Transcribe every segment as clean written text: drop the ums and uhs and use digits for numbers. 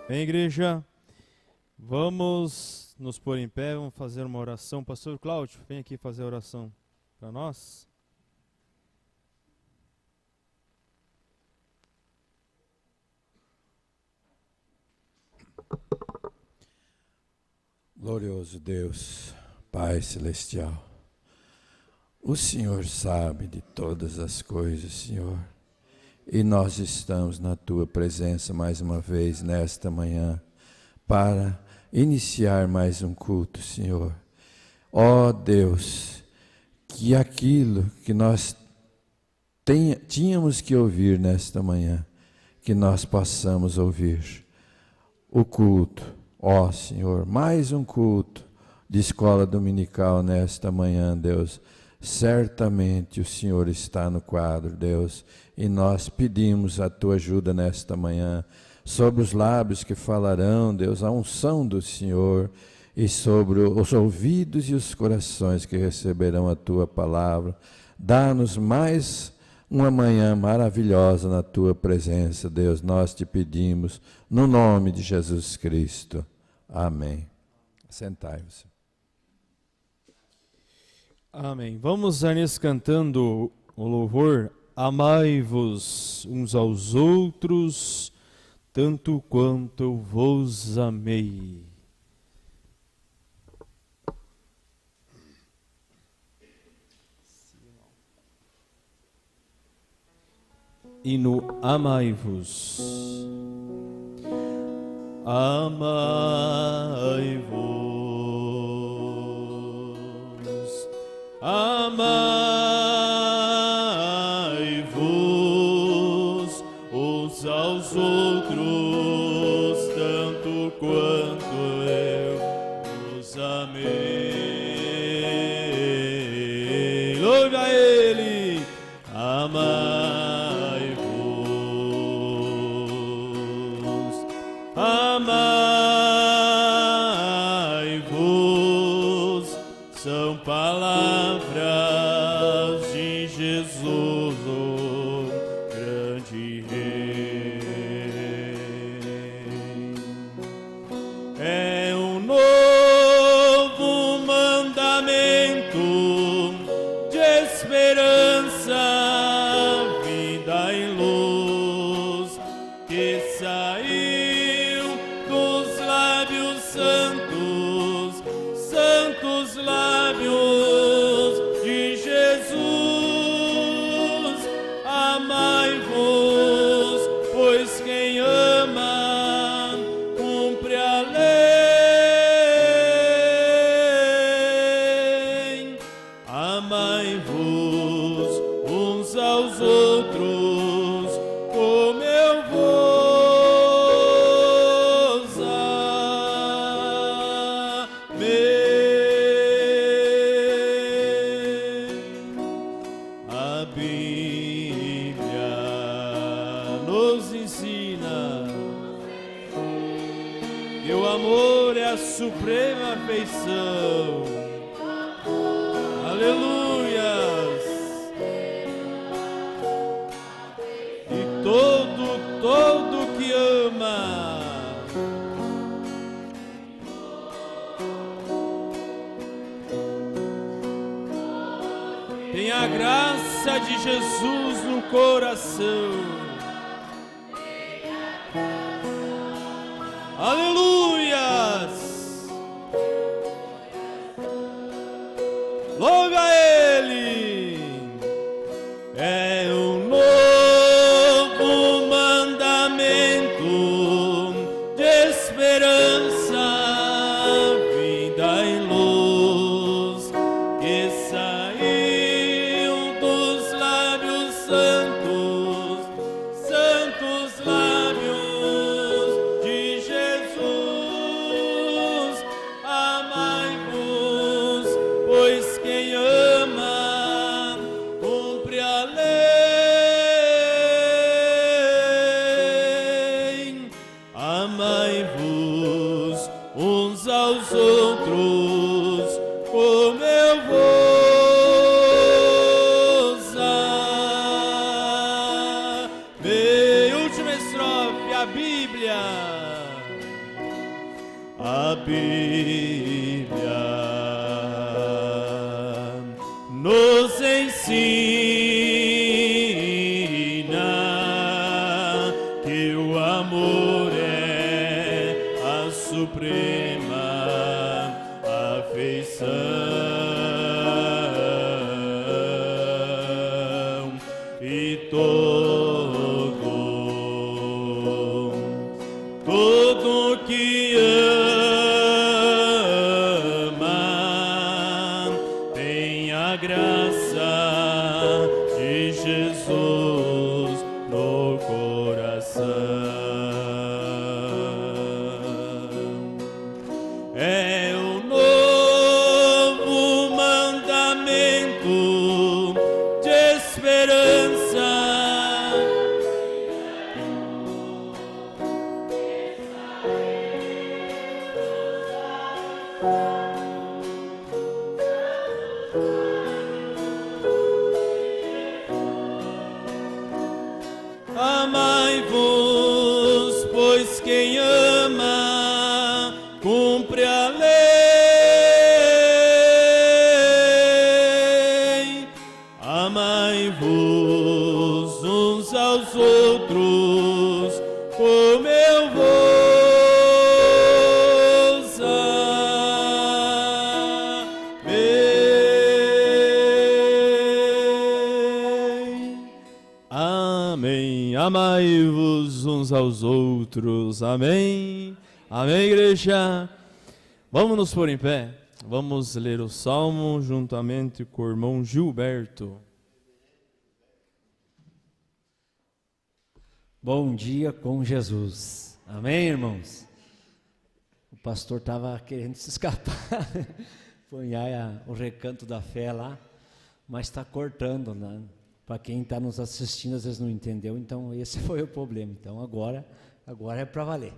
Bem, igreja, vamos nos pôr em pé, vamos fazer uma oração. Pastor Cláudio, vem aqui fazer a oração para nós. Glorioso Deus, Pai Celestial, o Senhor sabe de todas as coisas, Senhor, e nós estamos na Tua presença mais uma vez nesta manhã para iniciar mais um culto, Senhor. Ó Deus, que aquilo que nós tínhamos que ouvir nesta manhã, que nós possamos ouvir o culto. Ó Senhor, mais um culto de escola dominical nesta manhã, Deus. Certamente o Senhor está no quadro, Deus, e nós pedimos a Tua ajuda nesta manhã, sobre os lábios que falarão, Deus, a unção do Senhor, e sobre os ouvidos e os corações que receberão a Tua palavra. Dá-nos mais uma manhã maravilhosa na Tua presença, Deus, nós te pedimos, no nome de Jesus Cristo. Amém. Sentai-vos. Amém. Vamos, Arnes, cantando o louvor. Amai-vos uns aos outros, tanto quanto eu vos amei. E no amai-vos. Amai-vos. Amai-vos uns aos outros, tanto quanto eu vos amei. Louve a Ele. Amai-vos. Amai-vos. São palavras de Jesus, o grande Rei. É um novo mandamento de esperança, vida e luz, que saiu dos lábios santos, santos lábios de Jesus. Amai-vos, pois quem ama cumpre a lei. Amai-vos uns aos outros, como eu vos amei. A Bíblia nos ensina que o amor é a suprema afeição. Aleluias! E todo que ama tem a graça de Jesus no coração. Aleluias! Louve a Ele! É um novo mandamento de esperança, vida e luz, que saiu dos lábios santos, santos lábios de Jesus. Amai-vos, pois quem ama cumpre a lei. Amai-vos uns aos outros, como eu vos amei. Última estrofe, a Bíblia a Bíblia nos ensina que o amor é a suprema afeição e todo que ama tem a graça de Jesus no coração. É o novo mandamento de esperança. Amai-vos, pois quem ama cumpre a lei. Amai-vos uns aos outros, como eu vos amei. Amém. Amai-vos uns aos outros. Amém. Amém, igreja. Vamos nos pôr em pé. Vamos ler o Salmo juntamente com o irmão Gilberto. Bom dia com Jesus. Amém, irmãos? O pastor estava querendo se escapar, punhar o recanto da fé lá, mas está cortando, né? Para quem está nos assistindo, às vezes não entendeu, então esse foi o problema. Então agora é para valer.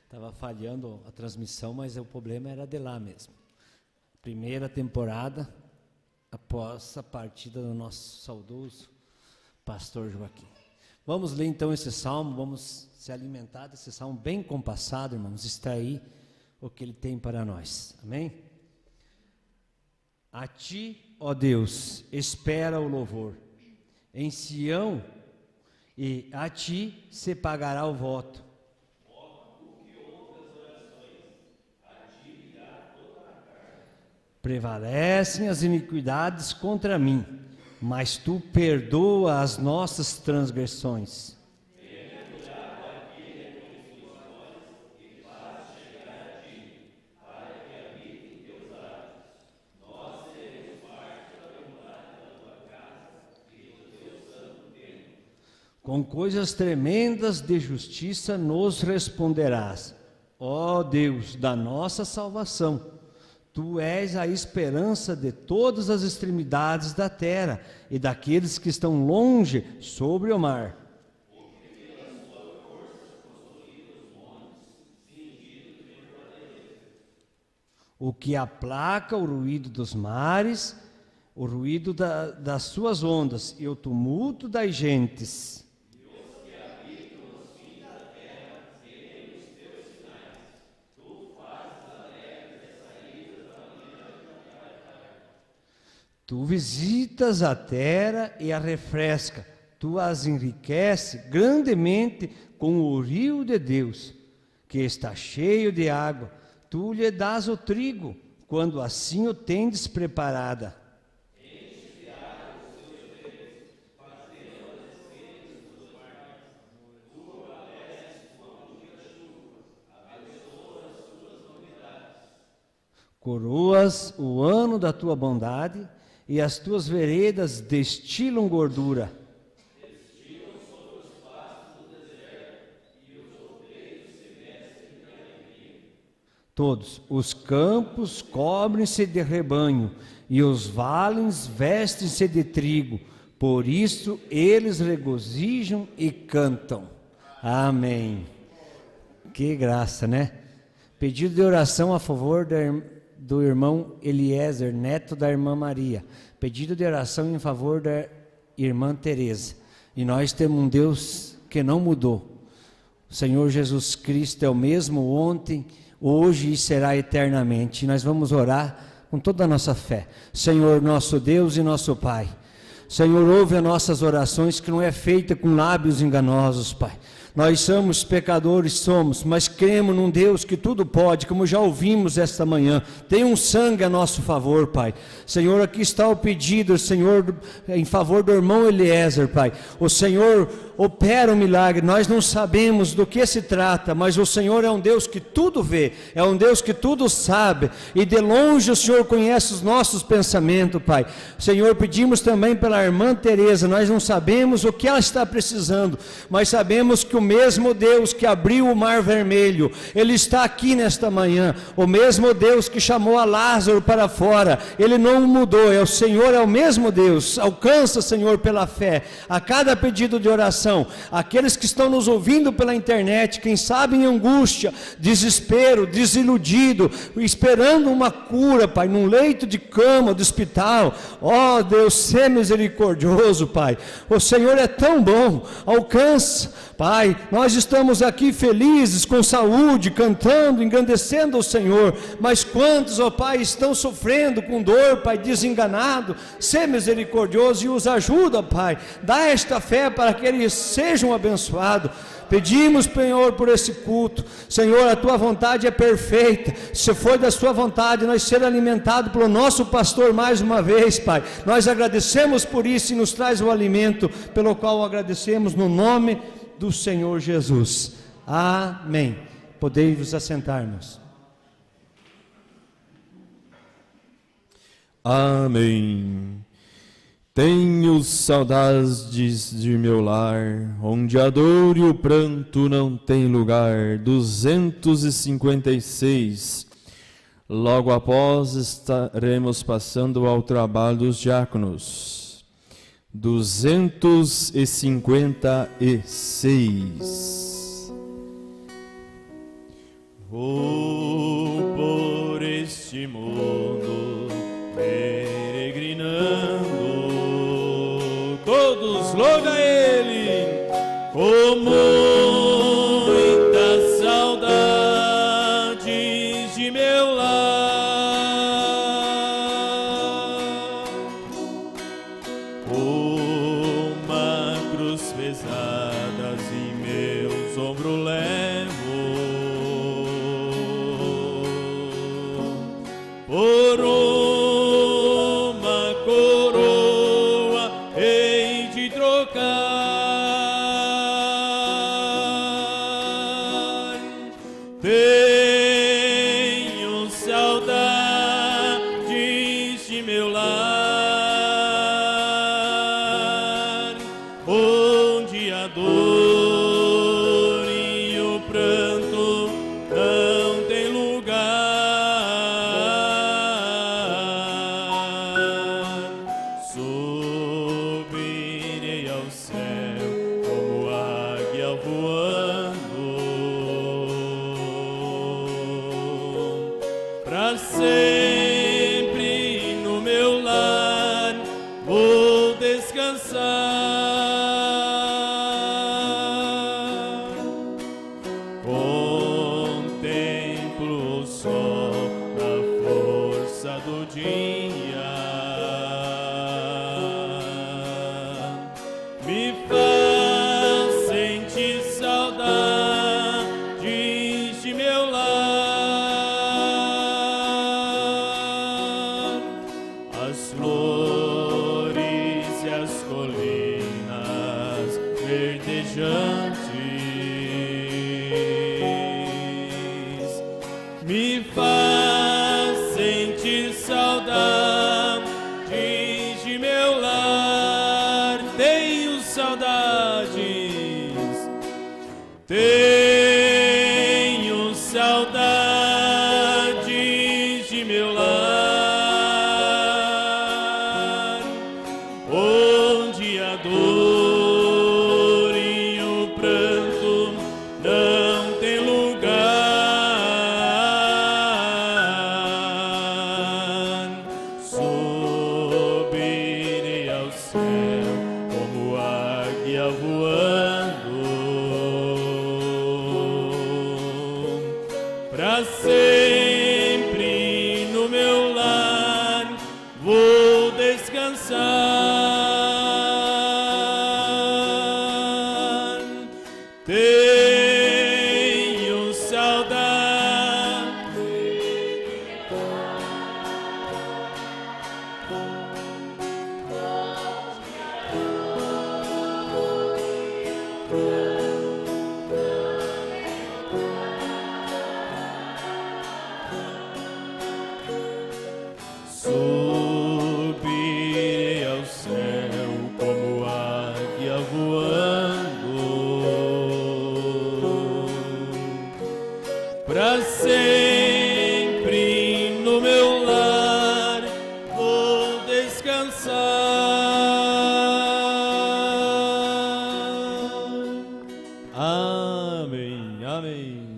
Estava falhando a transmissão, mas o problema era de lá mesmo. Primeira temporada, após a partida do nosso saudoso pastor Joaquim. Vamos ler então esse salmo, vamos se alimentar desse salmo bem compassado, irmãos, extrair o que ele tem para nós. Amém? A ti, ó Deus, espera o louvor. Em Sião, e a ti se pagará o voto. Prevalecem as iniquidades contra mim, mas tu perdoa as nossas transgressões. Com coisas tremendas de justiça nos responderás, ó Deus da nossa salvação. Tu és a esperança de todas as extremidades da terra e daqueles que estão longe sobre o mar. O que aplaca o ruído dos mares, o ruído das suas ondas e o tumulto das gentes. Tu visitas a terra e a refresca, tu as enriquece grandemente com o rio de Deus, que está cheio de água. Tu lhe dás o trigo, quando assim o tendes preparada. Coroas o ano da tua bondade, e as tuas veredas destilam gordura. Todos os campos cobrem-se de rebanho, e os vales vestem-se de trigo. Por isso eles regozijam e cantam. Amém. Que graça, né? Pedido de oração a favor do irmão Eliezer, neto da irmã Maria. Pedido de oração em favor da irmã Teresa. E nós temos um Deus que não mudou. O Senhor Jesus Cristo é o mesmo ontem, hoje e será eternamente. Nós vamos orar com toda a nossa fé. Senhor, nosso Deus e nosso Pai, Senhor, ouve as nossas orações, que não é feita com lábios enganosos, Pai. Nós somos pecadores, mas cremos num Deus que tudo pode, como já ouvimos esta manhã. Tem um sangue a nosso favor, Pai. Senhor, aqui está o pedido, Senhor, em favor do irmão Eliezer, Pai. O Senhor opera o milagre. Nós não sabemos do que se trata, mas o Senhor é um Deus que tudo vê, é um Deus que tudo sabe, e de longe o Senhor conhece os nossos pensamentos, Pai. Senhor, pedimos também pela irmã Teresa. Nós não sabemos o que ela está precisando, mas sabemos que o mesmo Deus que abriu o mar vermelho, Ele está aqui nesta manhã. O mesmo Deus que chamou a Lázaro para fora, Ele não mudou. O Senhor é o mesmo Deus. Alcança, Senhor, pela fé, a cada pedido de oração. Aqueles que estão nos ouvindo pela internet, quem sabe em angústia, desespero, desiludido, esperando uma cura, Pai, num leito de cama, de hospital. Ó Deus, sê misericordioso, Pai. O Senhor é tão bom. Alcança, Pai. Nós estamos aqui felizes, com saúde, cantando, engrandecendo o Senhor, mas quantos, ó Pai, estão sofrendo com dor, Pai, desenganado? Sê misericordioso e os ajuda, Pai. Dá esta fé para que eles sejam abençoados. Pedimos, Senhor, por esse culto. Senhor, a Tua vontade é perfeita. Se foi da Sua vontade nós ser alimentados pelo nosso pastor mais uma vez, Pai, nós agradecemos por isso e nos traz o alimento, pelo qual agradecemos no nome do Senhor Jesus. Amém. Podei-vos assentar, irmãos. Amém. Tenho saudades de meu lar, onde a dor e o pranto não têm lugar. 256. Logo após estaremos passando ao trabalho dos diáconos. 256. Vou por este mundo peregrinando, todos louva a Ele, com muitas saudades de meu lar. Uma cruz pesadas em meus ombros levo, por uma coroa hei de trocar. Tenho saudades de meu lar, onde a dor e o pranto não tem lugar. Subirei ao céu como águia voando, pra sempre no meu lar vou descansar. Contemplo o sol na força do dia, me faz sentir saudades de meu lar. As flores e as colinas verdejantes me faz sentir saudades de meu lar. Tenho saudades, tenho saudades de meu lar, onde a dor e o pranto não tem lugar. Subirei ao céu como águia voando, pra Pra sempre no meu lar vou descansar. Tenho saudade subirei ao céu como águia voando, pra sempre no meu lar vou descansar. Amém, amém.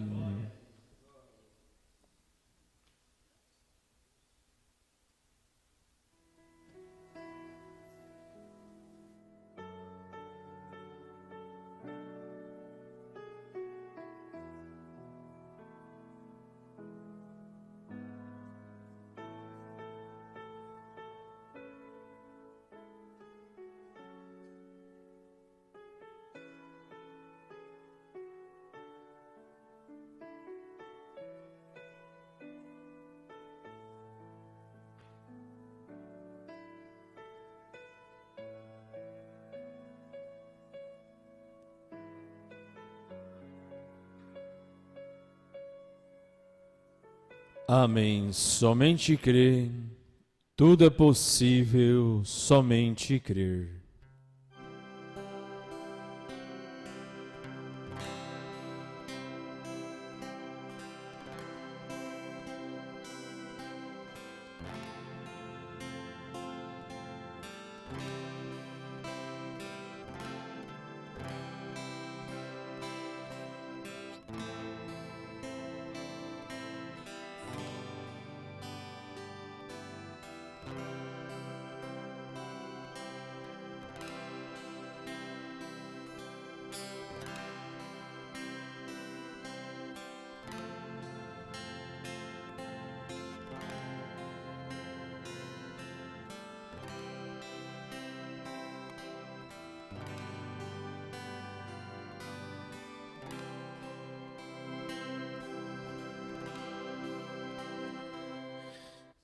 Amém. Somente crer. Tudo é possível, somente crer.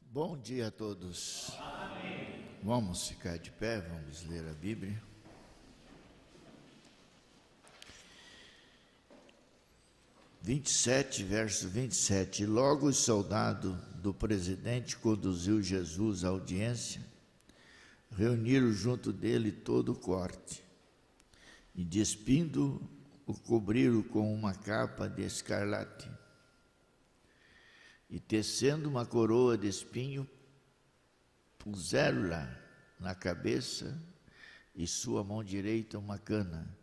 Bom dia a todos. Vamos ficar de pé, vamos ler a Bíblia. Verso 27. Logo o soldado do presidente conduziu Jesus à audiência, reuniram junto dele todo o corte, e despindo, o cobriram com uma capa de escarlate, e tecendo uma coroa de espinho, puseram-la na cabeça, e sua mão direita uma cana,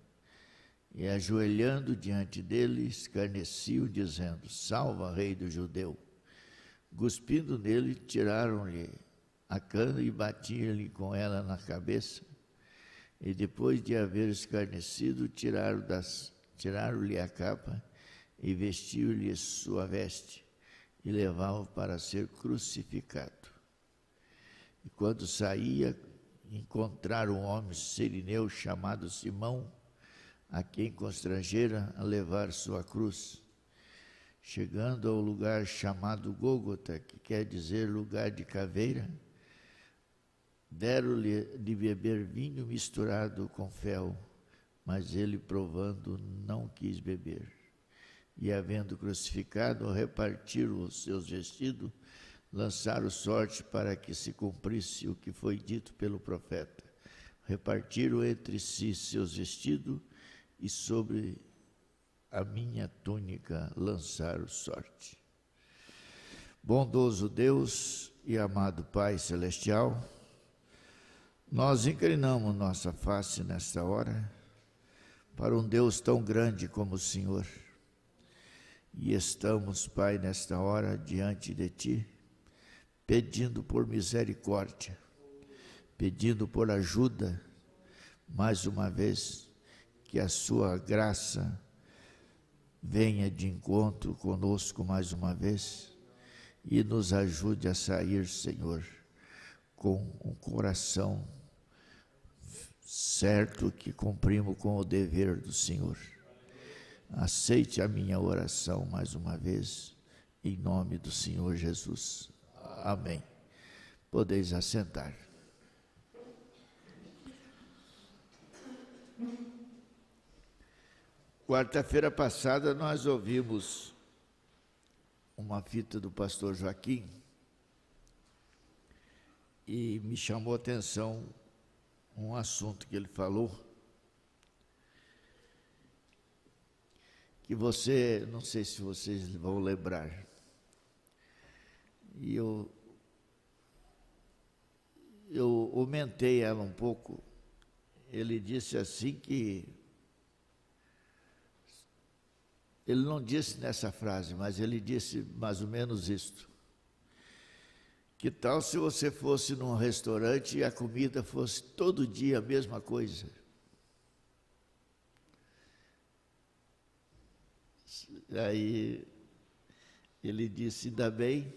e ajoelhando diante dele, escarneciam, dizendo: Salva, Rei dos Judeus. Cuspindo nele, tiraram-lhe a cana e batiam-lhe com ela na cabeça, e depois de haver escarnecido, tiraram-lhe a capa e vestiu-lhe sua veste, e levavam para ser crucificado. E quando saía, encontraram um homem sirineu chamado Simão, a quem constrangera a levar sua cruz. Chegando ao lugar chamado Gólgota, que quer dizer lugar de caveira, deram-lhe de beber vinho misturado com fel, mas ele, provando, não quis beber. E, havendo crucificado, repartiram os seus vestidos, lançaram sorte para que se cumprisse o que foi dito pelo profeta. Repartiram entre si seus vestidos, e sobre a minha túnica lançaram sorte. Bondoso Deus e amado Pai Celestial, nós inclinamos nossa face nesta hora para um Deus tão grande como o Senhor. E estamos, Pai, nesta hora diante de Ti, pedindo por misericórdia, pedindo por ajuda, mais uma vez, que a Sua graça venha de encontro conosco mais uma vez e nos ajude a sair, Senhor, com um coração certo que cumprimos com o dever do Senhor. Aceite a minha oração mais uma vez, em nome do Senhor Jesus. Amém. Podeis assentar. Quarta-feira passada nós ouvimos uma fita do pastor Joaquim e me chamou a atenção um assunto que ele falou, que você, não sei se vocês vão lembrar, e eu aumentei ela um pouco. Ele disse assim que, ele não disse nessa frase, mas ele disse mais ou menos isto: que tal se você fosse num restaurante e a comida fosse todo dia a mesma coisa? Aí ele disse, ainda bem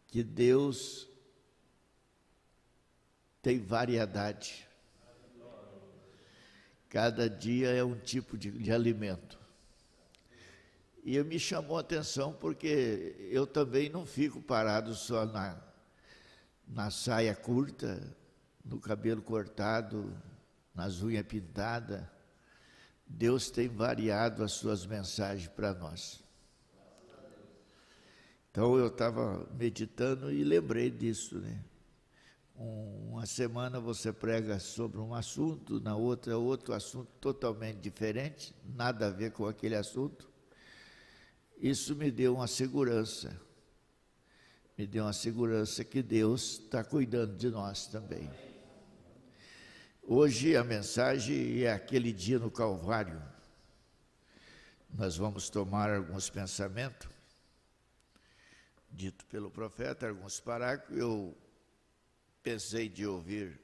que Deus tem variedade. Cada dia é um tipo de alimento. E me chamou a atenção porque eu também não fico parado só na saia curta, no cabelo cortado, nas unhas pintadas. Deus tem variado as suas mensagens para nós. Então eu estava meditando e lembrei disso, né? Uma semana você prega sobre um assunto, na outra outro assunto totalmente diferente, nada a ver com aquele assunto. Isso me deu uma segurança que Deus está cuidando de nós também. Hoje a mensagem é aquele dia no Calvário. Nós vamos tomar alguns pensamentos, dito pelo profeta, alguns parágrafos. Eu pensei de ouvir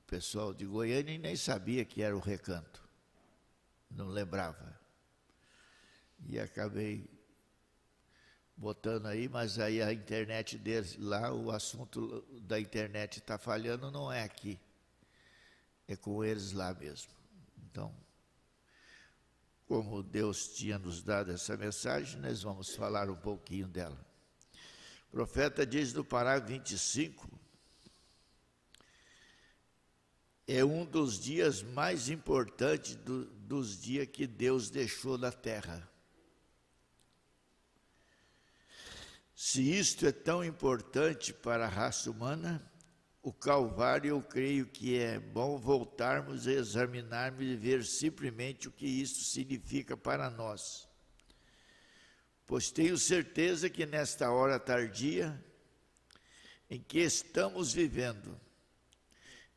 o pessoal de Goiânia e nem sabia que era o Recanto, não lembrava. E acabei botando aí, mas aí a internet deles lá, o assunto da internet está falhando, não é aqui, é com eles lá mesmo. Então, como Deus tinha nos dado essa mensagem, nós vamos falar um pouquinho dela. O profeta diz no parágrafo 25, é um dos dias mais importantes dos dias que Deus deixou na terra. Se isto é tão importante para a raça humana, o Calvário eu creio que é bom voltarmos a examinarmos e ver simplesmente o que isto significa para nós. Pois tenho certeza que nesta hora tardia em que estamos vivendo,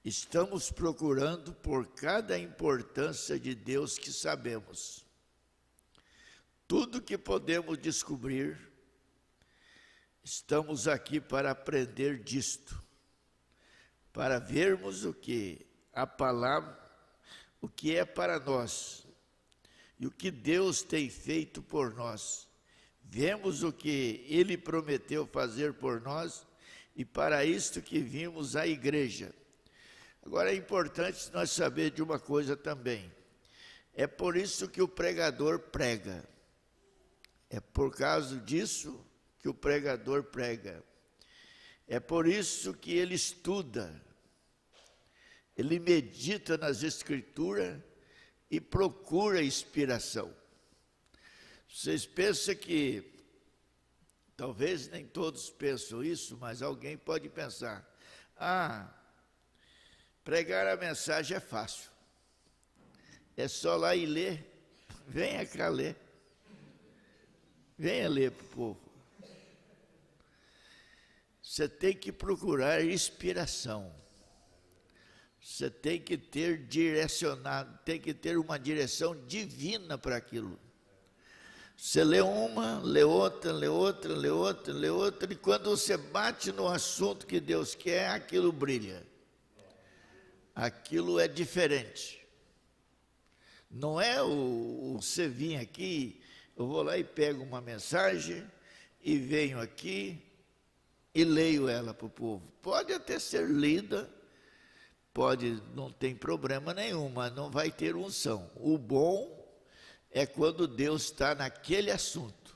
estamos procurando por cada importância de Deus que sabemos. Tudo que podemos descobrir, estamos aqui para aprender disto, para vermos o que a palavra, o que é para nós e o que Deus tem feito por nós. Vemos o que Ele prometeu fazer por nós e para isto que vimos à igreja. Agora é importante nós saber de uma coisa também. É por isso que o pregador prega. É por causa disso que o pregador prega. É por isso que ele estuda, ele medita nas Escrituras e procura inspiração. Vocês pensam que, talvez nem todos pensam isso, mas alguém pode pensar, pregar a mensagem é fácil, é só lá e ler, venha cá ler, venha ler para o povo. Você tem que procurar inspiração. Você tem que ter direcionado, tem que ter uma direção divina para aquilo. Você lê uma, lê outra, lê outra, lê outra, lê outra, e quando você bate no assunto que Deus quer, aquilo brilha. Aquilo é diferente. Não é você vir aqui, eu vou lá e pego uma mensagem e venho aqui e leio ela para o povo. Pode até ser lida, não tem problema nenhum, mas não vai ter unção. O bom é quando Deus está naquele assunto.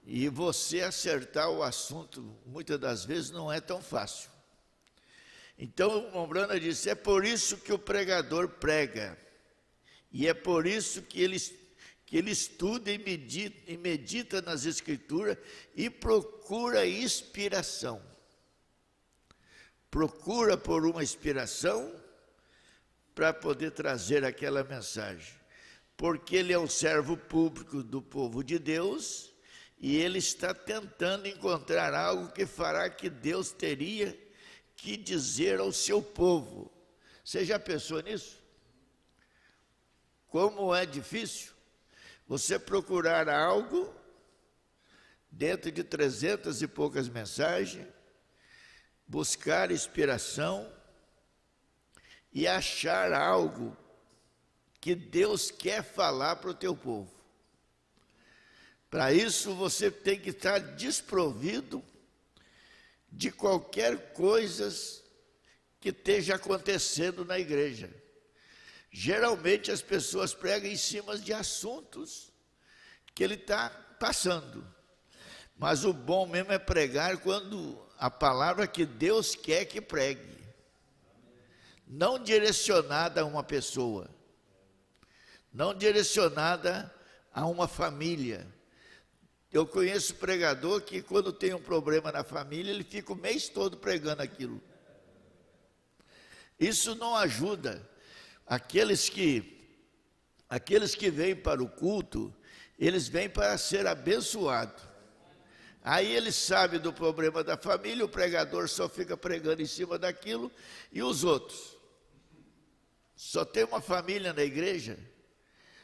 E você acertar o assunto, muitas das vezes, não é tão fácil. Então, o Mombrana disse, é por isso que o pregador prega. E é por isso que ele estuda e medita nas Escrituras e procura inspiração. Procura por uma inspiração para poder trazer aquela mensagem. Porque ele é o servo público do povo de Deus e ele está tentando encontrar algo que fará que Deus teria que dizer ao seu povo. Você já pensou nisso? Como é difícil você procurar algo dentro de 300 e poucas mensagens, buscar inspiração e achar algo que Deus quer falar para o teu povo. Para isso você tem que estar desprovido de qualquer coisa que esteja acontecendo na igreja. Geralmente as pessoas pregam em cima de assuntos que ele está passando. Mas o bom mesmo é pregar quando a palavra que Deus quer que pregue. Não direcionada a uma pessoa. Não direcionada a uma família. Eu conheço pregador que quando tem um problema na família, ele fica o mês todo pregando aquilo. Isso não ajuda. Aqueles que vêm para o culto, eles vêm para ser abençoados. Aí eles sabem do problema da família, o pregador só fica pregando em cima daquilo, e os outros? Só tem uma família na igreja?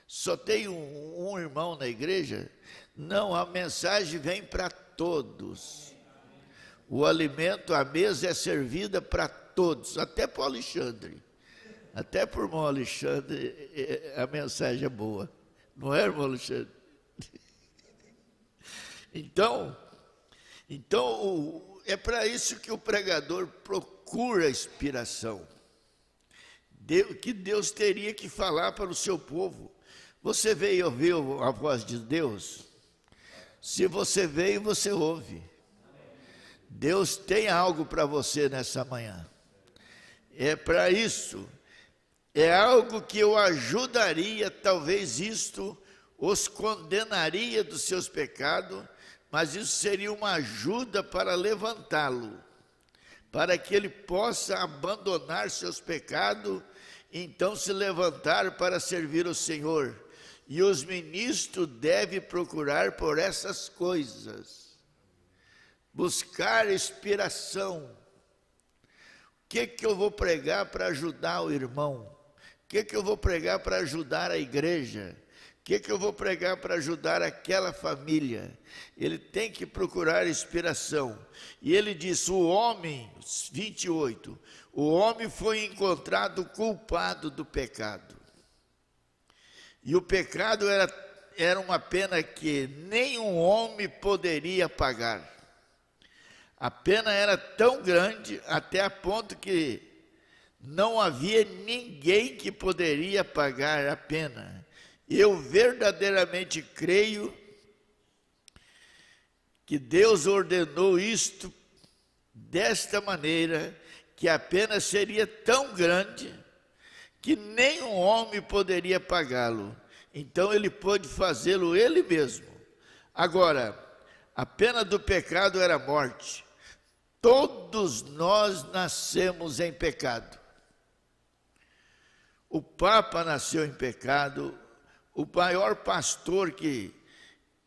Só tem um irmão na igreja? Não, a mensagem vem para todos. O alimento, a mesa é servida para todos, até para o Alexandre. Até para o irmão Alexandre, a mensagem é boa. Não é, irmão Alexandre? Então, é para isso que o pregador procura inspiração. Que Deus teria que falar para o seu povo. Você veio ouvir a voz de Deus? Se você veio, você ouve. Deus tem algo para você nessa manhã. É para isso. É algo que o ajudaria, talvez isto os condenaria dos seus pecados, mas isso seria uma ajuda para levantá-lo, para que ele possa abandonar seus pecados, então se levantar para servir o Senhor. E os ministros devem procurar por essas coisas, buscar inspiração. O que eu vou pregar para ajudar o irmão? O que eu vou pregar para ajudar a igreja? O que eu vou pregar para ajudar aquela família? Ele tem que procurar inspiração. E ele diz, o homem, 28, o homem foi encontrado culpado do pecado. E o pecado era uma pena que nenhum homem poderia pagar. A pena era tão grande, até a ponto que não havia ninguém que poderia pagar a pena. Eu verdadeiramente creio que Deus ordenou isto desta maneira, que a pena seria tão grande que nenhum homem poderia pagá-lo. Então ele pôde fazê-lo ele mesmo. Agora, a pena do pecado era a morte. Todos nós nascemos em pecado. O Papa nasceu em pecado, o maior pastor que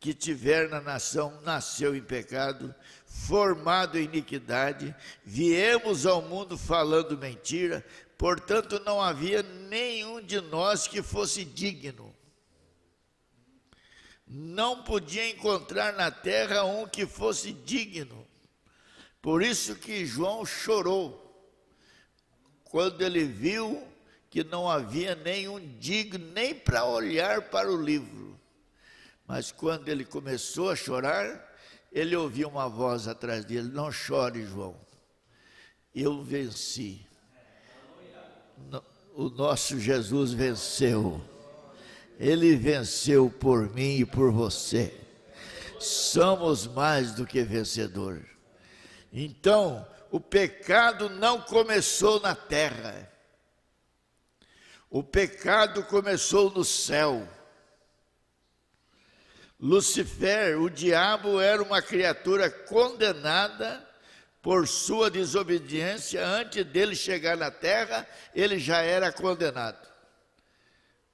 tiver na nação nasceu em pecado, formado em iniquidade, viemos ao mundo falando mentira, portanto não havia nenhum de nós que fosse digno. Não podia encontrar na terra um que fosse digno. Por isso que João chorou, quando ele viu que não havia nenhum digno nem para olhar para o livro. Mas quando ele começou a chorar, ele ouviu uma voz atrás dele: não chore, João, eu venci. O nosso Jesus venceu. Ele venceu por mim e por você. Somos mais do que vencedor. Então, o pecado não começou na terra. O pecado começou no céu. Lucifer, o diabo, era uma criatura condenada por sua desobediência. Antes dele chegar na terra, ele já era condenado,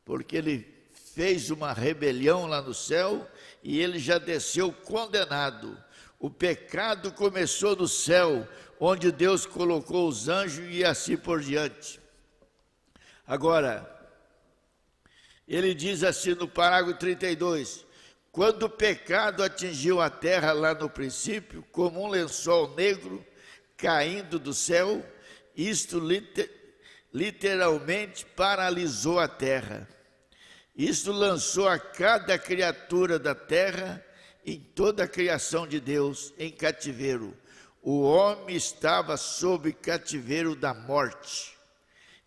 porque ele fez uma rebelião lá no céu e ele já desceu condenado. O pecado começou no céu, onde Deus colocou os anjos e assim por diante. Agora, ele diz assim no parágrafo 32, quando o pecado atingiu a terra lá no princípio, como um lençol negro caindo do céu, isto literalmente paralisou a terra. Isto lançou a cada criatura da terra, em toda a criação de Deus, em cativeiro. O homem estava sob cativeiro da morte,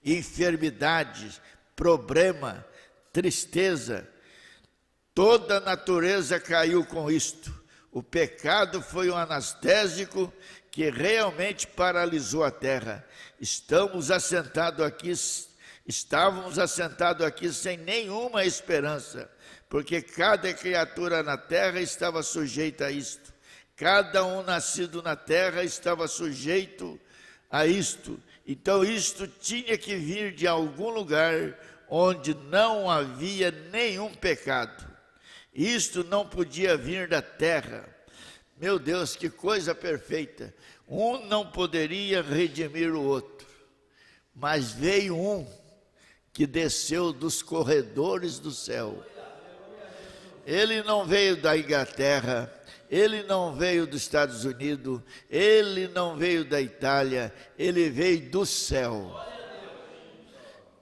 enfermidades, problema, tristeza. Toda a natureza caiu com isto. O pecado foi um anestésico que realmente paralisou a terra. Estávamos assentados aqui sem nenhuma esperança, porque cada criatura na terra estava sujeita a isto. Cada um nascido na terra estava sujeito a isto. Então isto tinha que vir de algum lugar onde não havia nenhum pecado. Isto não podia vir da terra. Meu Deus, que coisa perfeita. Um não poderia redimir o outro, mas veio um que desceu dos corredores do céu. Ele não veio da Inglaterra, ele não veio dos Estados Unidos, ele não veio da Itália, ele veio do céu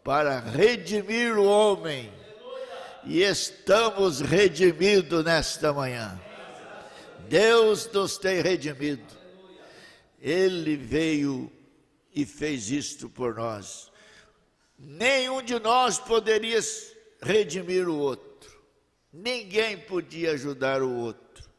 para redimir o homem. E estamos redimidos nesta manhã. Deus nos tem redimido. Ele veio e fez isto por nós. Nenhum de nós poderia redimir o outro. Ninguém podia ajudar o outro.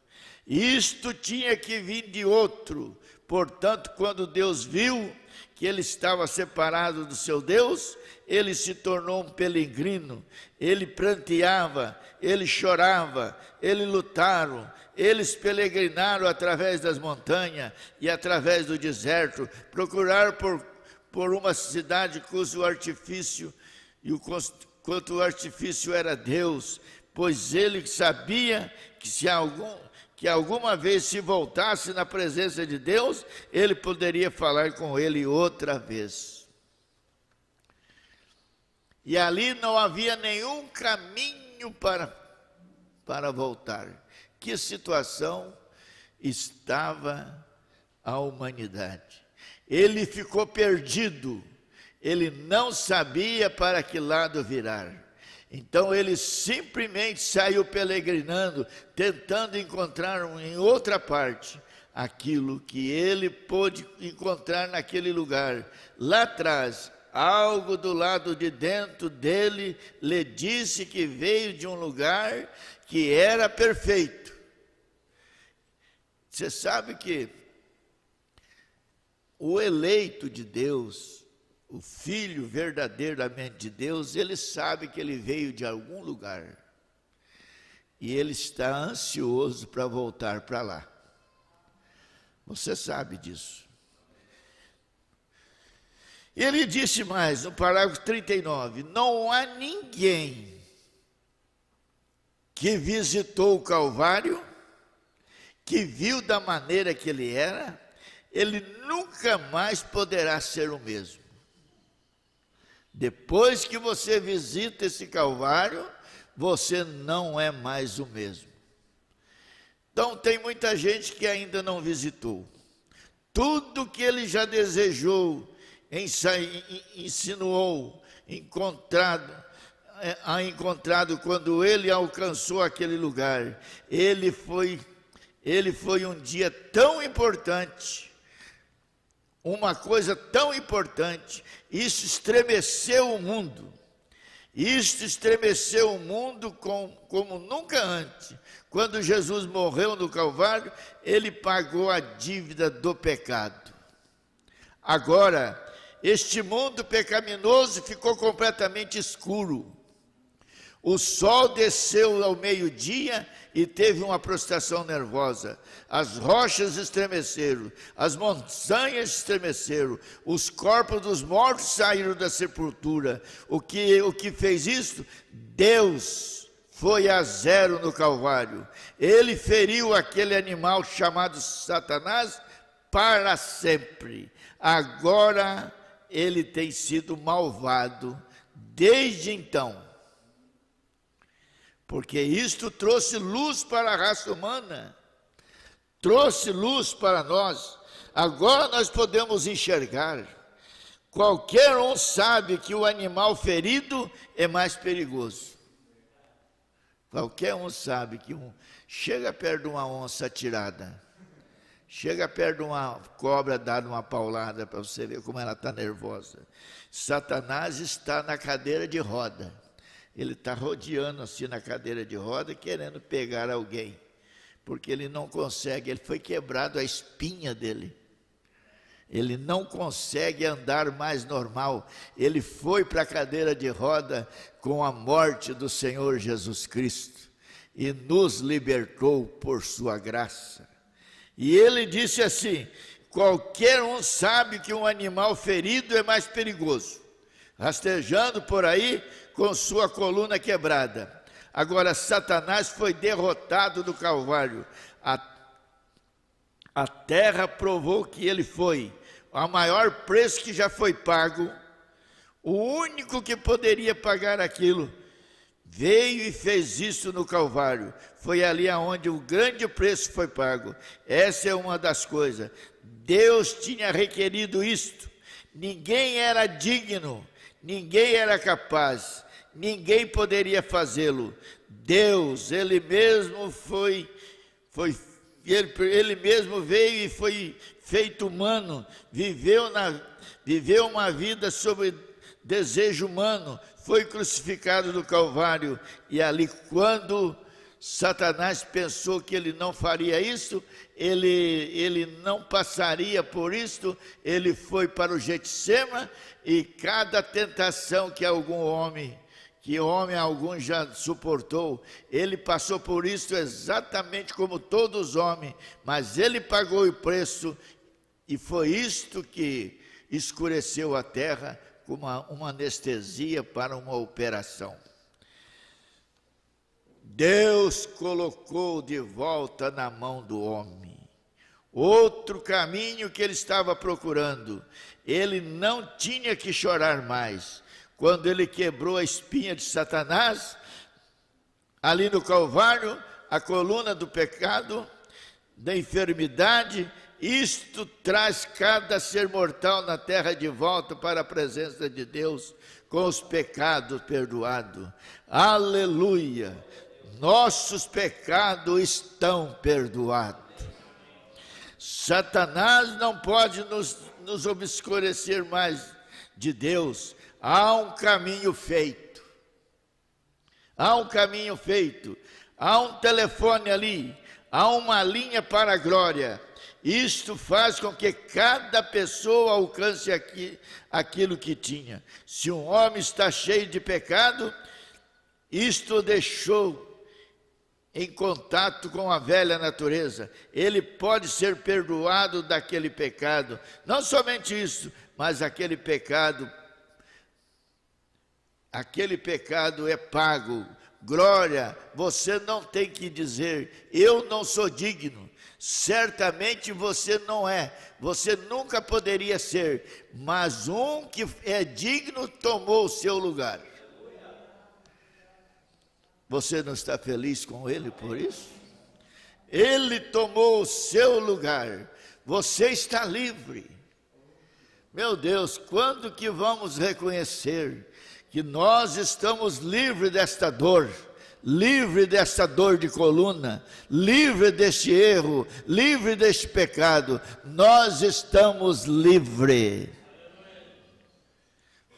Isto tinha que vir de outro. Portanto, quando Deus viu que ele estava separado do seu Deus, ele se tornou um peregrino. Ele pranteava, ele chorava, eles lutaram, eles peregrinaram através das montanhas e através do deserto, procuraram por uma cidade cujo artifício quanto o artifício era Deus, pois ele sabia que alguma vez se voltasse na presença de Deus, ele poderia falar com ele outra vez. E ali não havia nenhum caminho para voltar. Que situação estava a humanidade? Ele ficou perdido, ele não sabia para que lado virar. Então ele simplesmente saiu peregrinando, tentando encontrar em outra parte aquilo que ele pôde encontrar naquele lugar. Lá atrás, algo do lado de dentro dele lhe disse que veio de um lugar que era perfeito. Você sabe que o eleito de Deus, o filho verdadeiramente de Deus, ele sabe que ele veio de algum lugar. E ele está ansioso para voltar para lá. Você sabe disso. Ele disse mais, no parágrafo 39, não há ninguém que visitou o Calvário, que viu da maneira que ele era, ele nunca mais poderá ser o mesmo. Depois que você visita esse Calvário, você não é mais o mesmo. Então tem muita gente que ainda não visitou. Tudo que ele já desejou, insinuou, encontrado quando ele alcançou aquele lugar. Ele foi um dia tão importante, uma coisa tão importante. Isso estremeceu o mundo. Isto estremeceu o mundo como nunca antes. Quando Jesus morreu no Calvário, ele pagou a dívida do pecado. Agora, este mundo pecaminoso ficou completamente escuro. O sol desceu ao meio-dia e teve uma prostração nervosa. As rochas estremeceram, as montanhas estremeceram, os corpos dos mortos saíram da sepultura. O que fez isso? Deus foi a zero no Calvário. Ele feriu aquele animal chamado Satanás para sempre. Agora ele tem sido malvado desde então. Porque isto trouxe luz para a raça humana, trouxe luz para nós. Agora nós podemos enxergar. Qualquer um sabe que o animal ferido é mais perigoso. Qualquer um sabe que chega perto de uma onça atirada, chega perto de uma cobra dada uma paulada, para você ver como ela está nervosa. Satanás está na cadeira de roda. Ele está rodeando assim na cadeira de roda, querendo pegar alguém, porque ele não consegue, ele foi quebrado a espinha dele, ele não consegue andar mais normal. Ele foi para a cadeira de roda com a morte do Senhor Jesus Cristo, e nos libertou por sua graça. E ele disse assim: qualquer um sabe que um animal ferido é mais perigoso, rastejando por aí com sua coluna quebrada. Agora, Satanás foi derrotado do Calvário. A terra provou que ele foi o maior preço que já foi pago. O único que poderia pagar aquilo veio e fez isso no Calvário. Foi ali onde o grande preço foi pago. Essa é uma das coisas. Deus tinha requerido isto. Ninguém era digno, ninguém era capaz, ninguém poderia fazê-lo. Deus, Ele mesmo Ele mesmo veio e foi feito humano, viveu uma vida sob desejo humano, foi crucificado no Calvário. E ali, quando Satanás pensou que ele não faria isso, ele não passaria por isto, ele foi para o Getsema, e cada tentação que homem algum já suportou, ele passou por isso exatamente como todos os homens, mas ele pagou o preço, e foi isto que escureceu a terra como uma anestesia para uma operação. Deus colocou de volta na mão do homem outro caminho que ele estava procurando. Ele não tinha que chorar mais. Quando ele quebrou a espinha de Satanás, ali no Calvário, a coluna do pecado, da enfermidade, isto traz cada ser mortal na terra de volta para a presença de Deus, com os pecados perdoados. Aleluia! Nossos pecados estão perdoados. Satanás não pode nos obscurecer mais de Deus. Há um caminho feito. Há um caminho feito. Há um telefone ali. Há uma linha para a glória. Isto faz com que cada pessoa alcance aquilo que tinha. Se um homem está cheio de pecado, isto o deixou em contato com a velha natureza. Ele pode ser perdoado daquele pecado. Não somente isso, mas aquele pecado é pago. Glória, você não tem que dizer, eu não sou digno. Certamente você não é, você nunca poderia ser, mas um que é digno tomou o seu lugar. Você não está feliz com ele por isso? Ele tomou o seu lugar, você está livre. Meu Deus, quando que vamos reconhecer que nós estamos livres desta dor, livre dessa dor de coluna, livre deste erro, livre deste pecado. Nós estamos livres.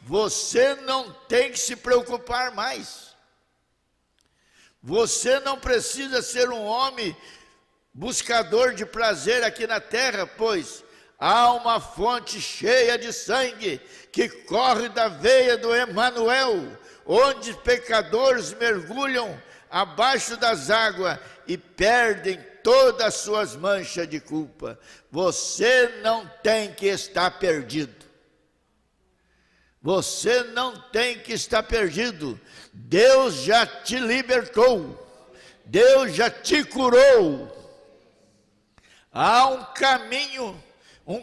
Você não tem que se preocupar mais. Você não precisa ser um homem buscador de prazer aqui na terra, pois há uma fonte cheia de sangue que corre da veia do Emanuel, onde pecadores mergulham abaixo das águas e perdem todas as suas manchas de culpa. Você não tem que estar perdido. Você não tem que estar perdido. Deus já te libertou. Deus já te curou. Há um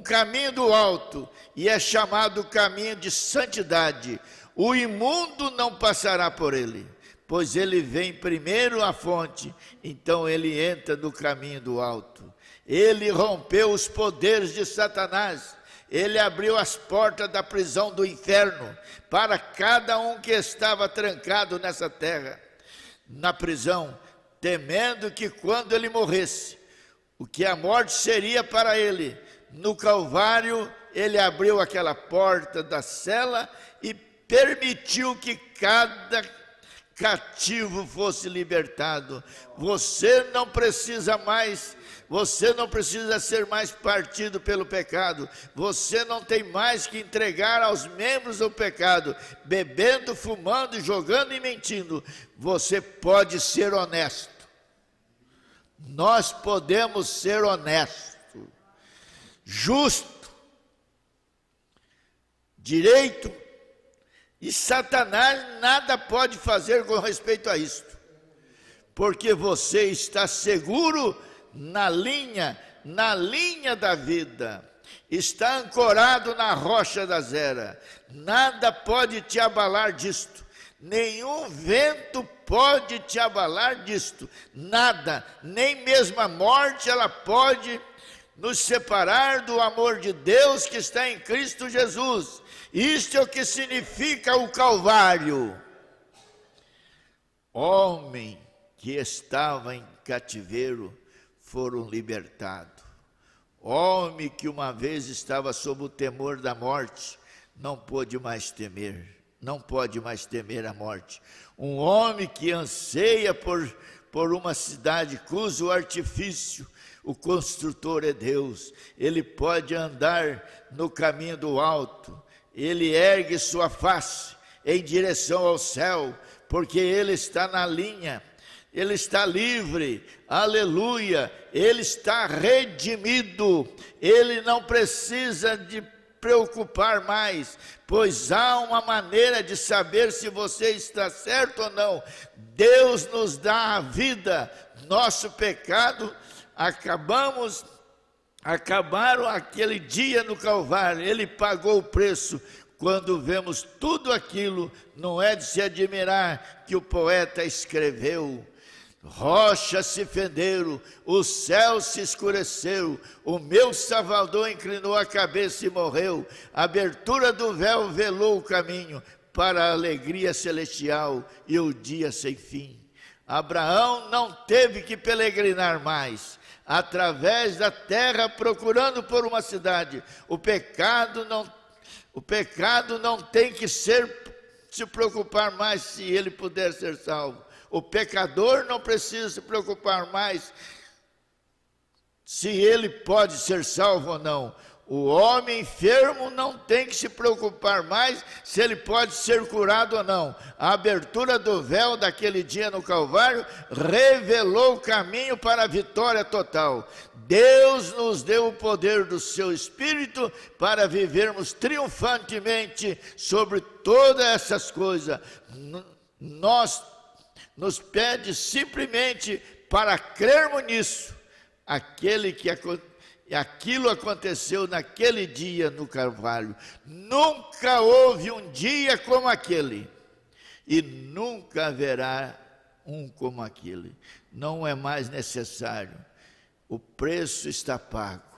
caminho do alto, e é chamado caminho de santidade. O imundo não passará por ele, pois ele vem primeiro à fonte, então ele entra no caminho do alto. Ele rompeu os poderes de Satanás. Ele abriu as portas da prisão do inferno para cada um que estava trancado nessa terra, na prisão, temendo que quando ele morresse, o que a morte seria para ele. No Calvário, ele abriu aquela porta da cela e permitiu que cada cativo fosse libertado. Você não precisa ser mais partido pelo pecado. Você não tem mais que entregar aos membros do pecado, bebendo, fumando, jogando e mentindo. Você pode ser honesto. Nós podemos ser honestos, justo, direito, e Satanás nada pode fazer com respeito a isto, porque você está seguro na linha da vida, está ancorado na rocha da zera. Nada pode te abalar disto, nenhum vento pode te abalar disto, nada, nem mesmo a morte ela pode nos separar do amor de Deus que está em Cristo Jesus. Isto é o que significa o Calvário. Homem que estava em cativeiro foram libertados. Homem que uma vez estava sob o temor da morte, não pode mais temer a morte. Um homem que anseia por uma cidade cujo artifício o construtor é Deus, ele pode andar no caminho do alto, ele ergue sua face em direção ao céu, porque ele está na linha, ele está livre, aleluia, ele está redimido, ele não precisa de preocupar mais, pois há uma maneira de saber se você está certo ou não. Deus nos dá a vida, nosso pecado, acabaram aquele dia no Calvário, ele pagou o preço. Quando vemos tudo aquilo, não é de se admirar que o poeta escreveu: rochas se fenderam, o céu se escureceu, o meu Salvador inclinou a cabeça e morreu, a abertura do véu velou o caminho para a alegria celestial e o dia sem fim. Abraão não teve que peregrinar mais através da terra procurando por uma cidade. O pecado não tem que se preocupar mais se ele puder ser salvo. O pecador não precisa se preocupar mais se ele pode ser salvo ou não. O homem enfermo não tem que se preocupar mais se ele pode ser curado ou não. A abertura do véu daquele dia no Calvário revelou o caminho para a vitória total. Deus nos deu o poder do seu Espírito para vivermos triunfantemente sobre todas essas coisas. Nos pede simplesmente para crermos nisso. Aquilo aconteceu naquele dia no Calvário. Nunca houve um dia como aquele, e nunca haverá um como aquele. Não é mais necessário. O preço está pago.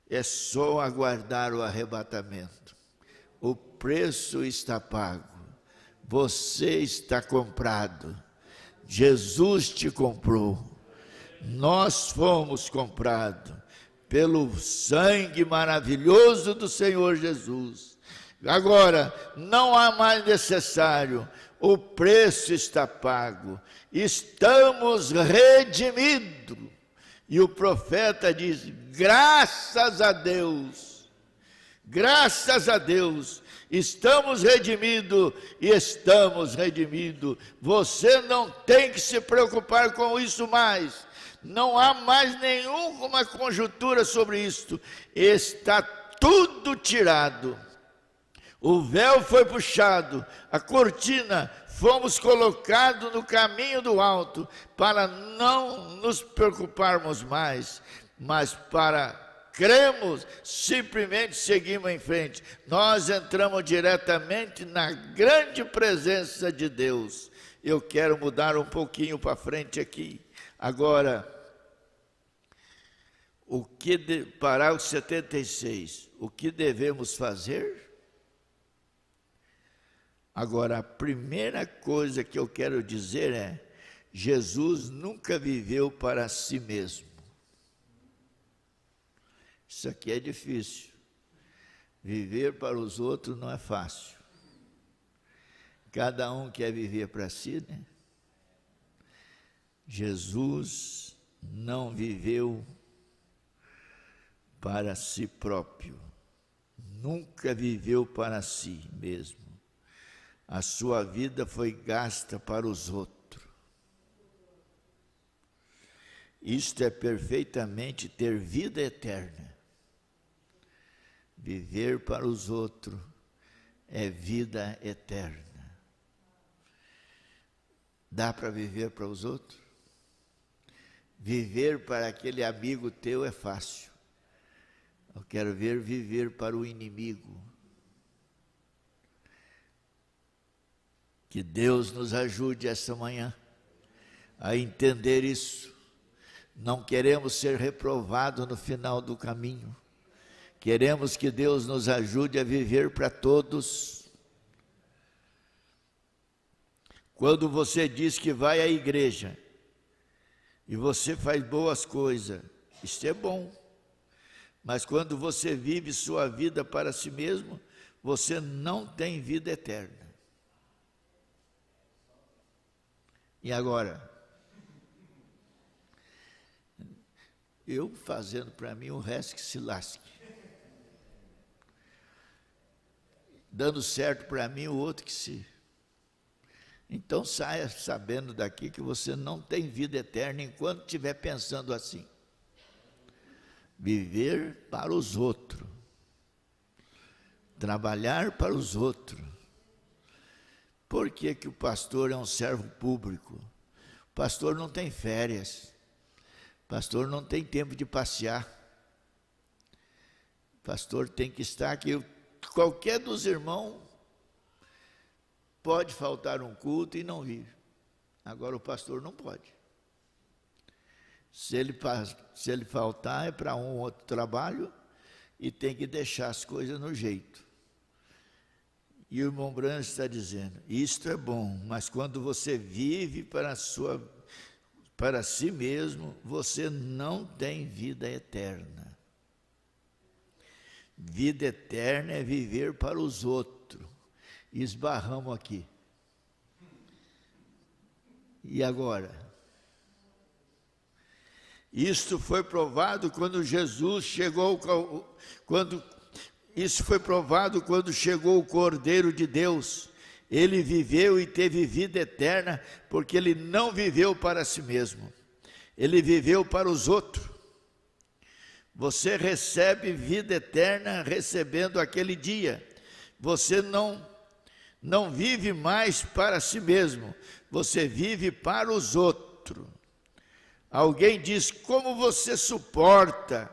É só aguardar o arrebatamento. O preço está pago. Você está comprado. Jesus te comprou. Nós fomos comprados pelo sangue maravilhoso do Senhor Jesus. Agora, não há mais necessário, o preço está pago, estamos redimidos. E o profeta diz: graças a Deus, estamos redimidos e estamos redimidos. Você não tem que se preocupar com isso mais. Não há mais nenhuma conjuntura sobre isto. Está tudo tirado. O véu foi puxado, a cortina, fomos colocados no caminho do alto, para não nos preocuparmos mais, mas para cremos, simplesmente seguimos em frente. Nós entramos diretamente na grande presença de Deus. Eu quero mudar um pouquinho para frente aqui. Agora, parágrafo 76, o que devemos fazer? Agora, a primeira coisa que eu quero dizer é: Jesus nunca viveu para si mesmo. Isso aqui é difícil. Viver para os outros não é fácil. Cada um quer viver para si, né? Jesus não viveu para si próprio. Nunca viveu para si mesmo. A sua vida foi gasta para os outros. Isto é perfeitamente ter vida eterna. Viver para os outros é vida eterna. Dá para viver para os outros? Viver para aquele amigo teu é fácil. Eu quero ver viver para o inimigo. Que Deus nos ajude esta manhã a entender isso. Não queremos ser reprovados no final do caminho. Queremos que Deus nos ajude a viver para todos. Quando você diz que vai à igreja e você faz boas coisas, isso é bom. Mas quando você vive sua vida para si mesmo, você não tem vida eterna. E agora? Eu fazendo para mim, o resto que se lasque. Dando certo para mim, o outro que se... Então saia sabendo daqui que você não tem vida eterna enquanto estiver pensando assim. Viver para os outros. Trabalhar para os outros. Por que que o pastor é um servo público? O pastor não tem férias. O pastor não tem tempo de passear. O pastor tem que estar aqui. Qualquer dos irmãos pode faltar um culto e não vir. Agora o pastor não pode. Se ele faltar é para um outro trabalho e tem que deixar as coisas no jeito. E o irmão Branco está dizendo, isto é bom, mas quando você vive para si mesmo, você não tem vida eterna. Vida eterna é viver para os outros. Esbarramos aqui. E agora? Isto foi provado quando Jesus chegou, isso foi provado quando chegou o Cordeiro de Deus. Ele viveu e teve vida eterna, porque ele não viveu para si mesmo. Ele viveu para os outros. Você recebe vida eterna recebendo aquele dia. Você não vive mais para si mesmo. Você vive para os outros. Alguém diz, como você suporta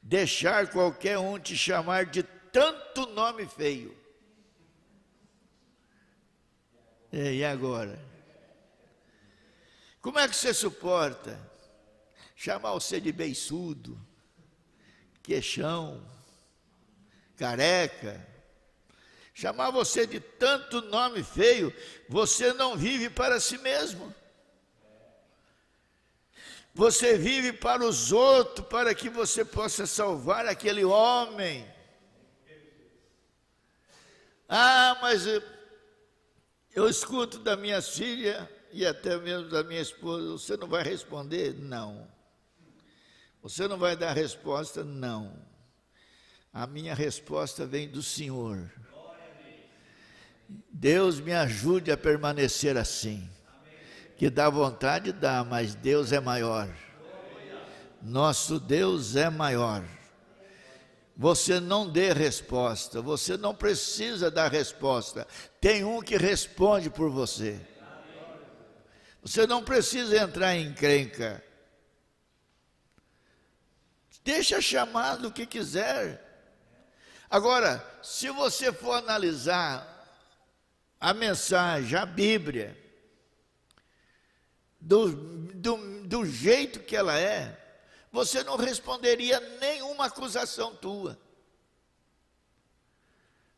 deixar qualquer um te chamar de tanto nome feio? E agora? Como é que você suporta chamar você de beiçudo, queixão, careca? chamar você de tanto nome feio, você não vive para si mesmo. Você vive para os outros, para que você possa salvar aquele homem. Ah, mas eu escuto da minha filha e até mesmo da minha esposa, você não vai responder? Não. Você não vai dar resposta? Não. A minha resposta vem do Senhor. Deus me ajude a permanecer assim. Que dá vontade, dá, mas Deus é maior. Nosso Deus é maior. Você não dê resposta, você não precisa dar resposta. Tem um que responde por você. Você não precisa entrar em encrenca. Deixa chamar do que quiser. Agora, se você for analisar a mensagem, a Bíblia, do jeito que ela é, você não responderia nenhuma acusação tua.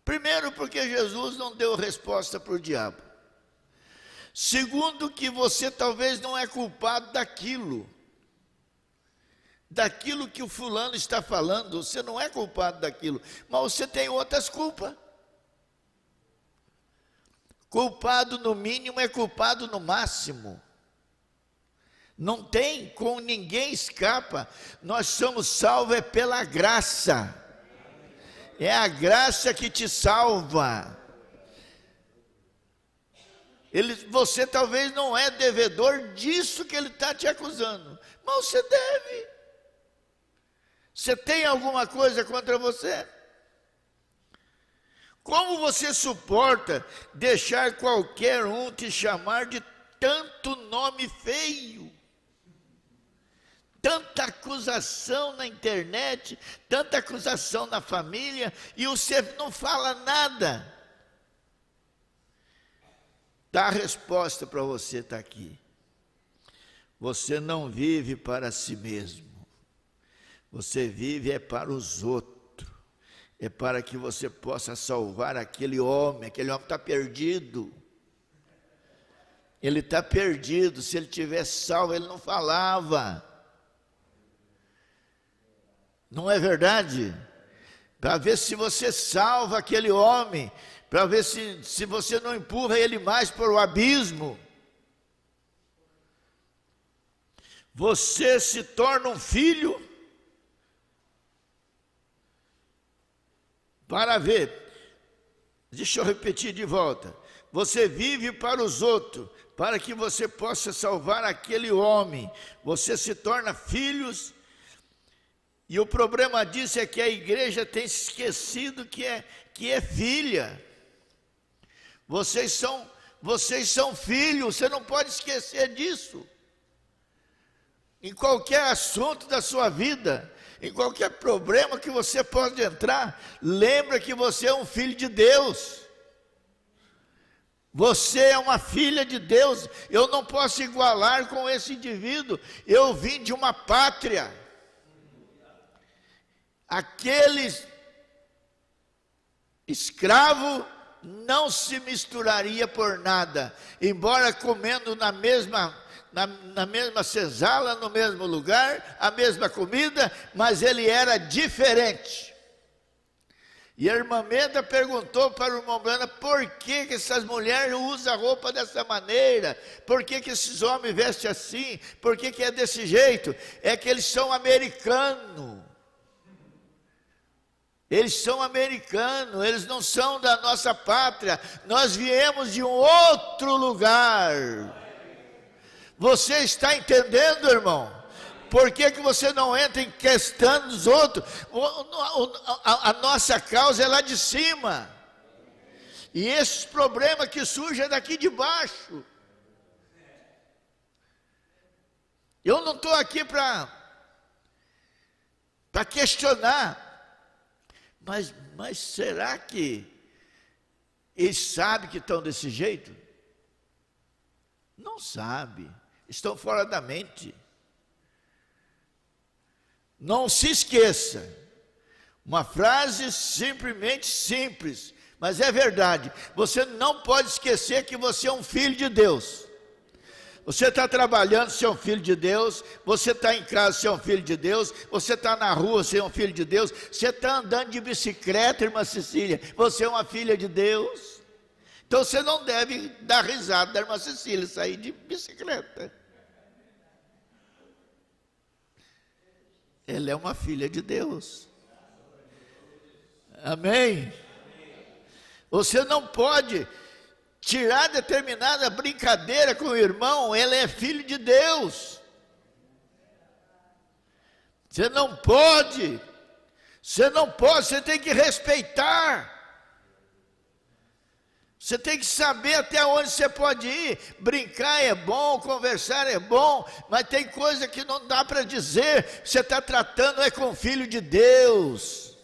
Primeiro, porque Jesus não deu resposta para o diabo. Segundo, que você talvez não é culpado daquilo que o fulano está falando, você não é culpado daquilo, mas você tem outras culpas. Culpado no mínimo é culpado no máximo. Não tem, com ninguém escapa. Nós somos salvos pela graça. É a graça que te salva. Você talvez não é devedor disso que ele está te acusando, mas você deve. Você tem alguma coisa contra você? Como você suporta deixar qualquer um te chamar de tanto nome feio? Tanta acusação na internet, tanta acusação na família, e você não fala nada. Dá a resposta para você estar aqui. Você não vive para si mesmo. Você vive é para os outros. É para que você possa salvar aquele homem está perdido. Ele está perdido, se ele tivesse salvo, ele não falava. Não é verdade? Para ver se você salva aquele homem, para ver se você não empurra ele mais para o abismo. Você se torna um filho para ver. Deixa eu repetir de volta. Você vive para os outros, para que você possa salvar aquele homem. Você se torna filhos. E o problema disso é que a igreja tem esquecido que é filha. Vocês são filhos, você não pode esquecer disso. Em qualquer assunto da sua vida, em qualquer problema que você pode entrar, lembra que você é um filho de Deus. Você é uma filha de Deus. Eu não posso igualar com esse indivíduo. Eu vim de uma pátria. Aquele escravo não se misturaria por nada, embora comendo na mesma senzala, no mesmo lugar, a mesma comida, mas ele era diferente. E a irmã Meda perguntou para o irmão Brana, por que essas mulheres usam roupa dessa maneira? Por que esses homens vestem assim? Por que é desse jeito? É que eles são americanos. Eles são americanos, eles não são da nossa pátria. Nós viemos de um outro lugar. Você está entendendo, irmão? Por que você não entra em questão dos outros? A nossa causa é lá de cima. E esses problemas que surgem é daqui de baixo. Eu não estou aqui para questionar. Mas será que eles sabem que estão desse jeito? Não sabe. Estão fora da mente. Não se esqueça. Uma frase simplesmente simples, Mas é verdade, você não pode esquecer que você é um filho de Deus. Você está trabalhando, você é um filho de Deus. Você está em casa, você é um filho de Deus. Você está na rua, você é um filho de Deus. Você está andando de bicicleta, irmã Cecília, você é uma filha de Deus. Então você não deve dar risada da irmã Cecília, sair de bicicleta. Ela é uma filha de Deus. Amém? Você não pode tirar determinada brincadeira com o irmão, ele é filho de Deus. Você não pode, você tem que respeitar. Você tem que saber até onde você pode ir. Brincar é bom, conversar é bom, mas tem coisa que não dá para dizer. Você está tratando é com o filho de Deus.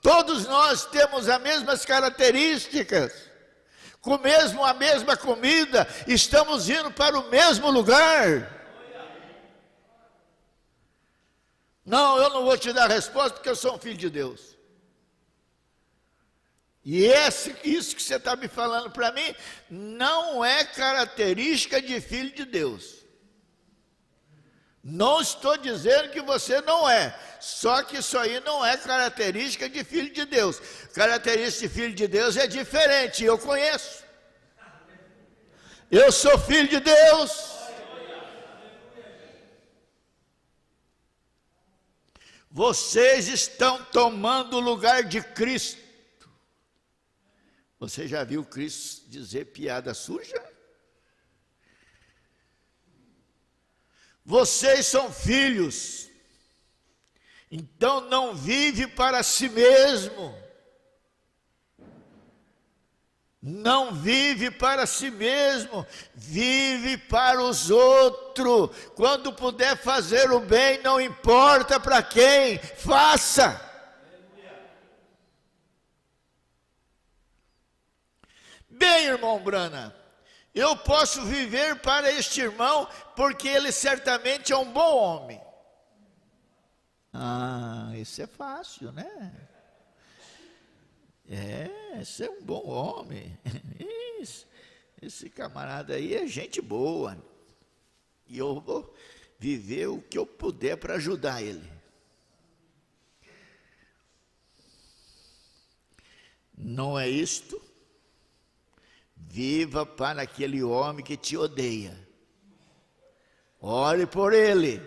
Todos nós temos as mesmas características. Comemos a mesma comida, estamos indo para o mesmo lugar. Não, eu não vou te dar a resposta porque eu sou um filho de Deus. E isso que você está me falando para mim, não é característica de filho de Deus. Não estou dizendo que você não é, só que isso aí não é característica de filho de Deus. Característica de filho de Deus é diferente, eu conheço. Eu sou filho de Deus. Vocês estão tomando o lugar de Cristo. Você já viu Cristo dizer piada suja? Vocês são filhos, então não vive para si mesmo, não vive para si mesmo, vive para os outros. Quando puder fazer o bem, não importa para quem, faça. Bem, irmão Brana, eu posso viver para este irmão, porque ele certamente é um bom homem. Ah, isso é fácil, né? Esse é um bom homem. Esse camarada aí é gente boa. E eu vou viver o que eu puder para ajudar ele. Não é isto? Viva para aquele homem que te odeia. Ore por ele.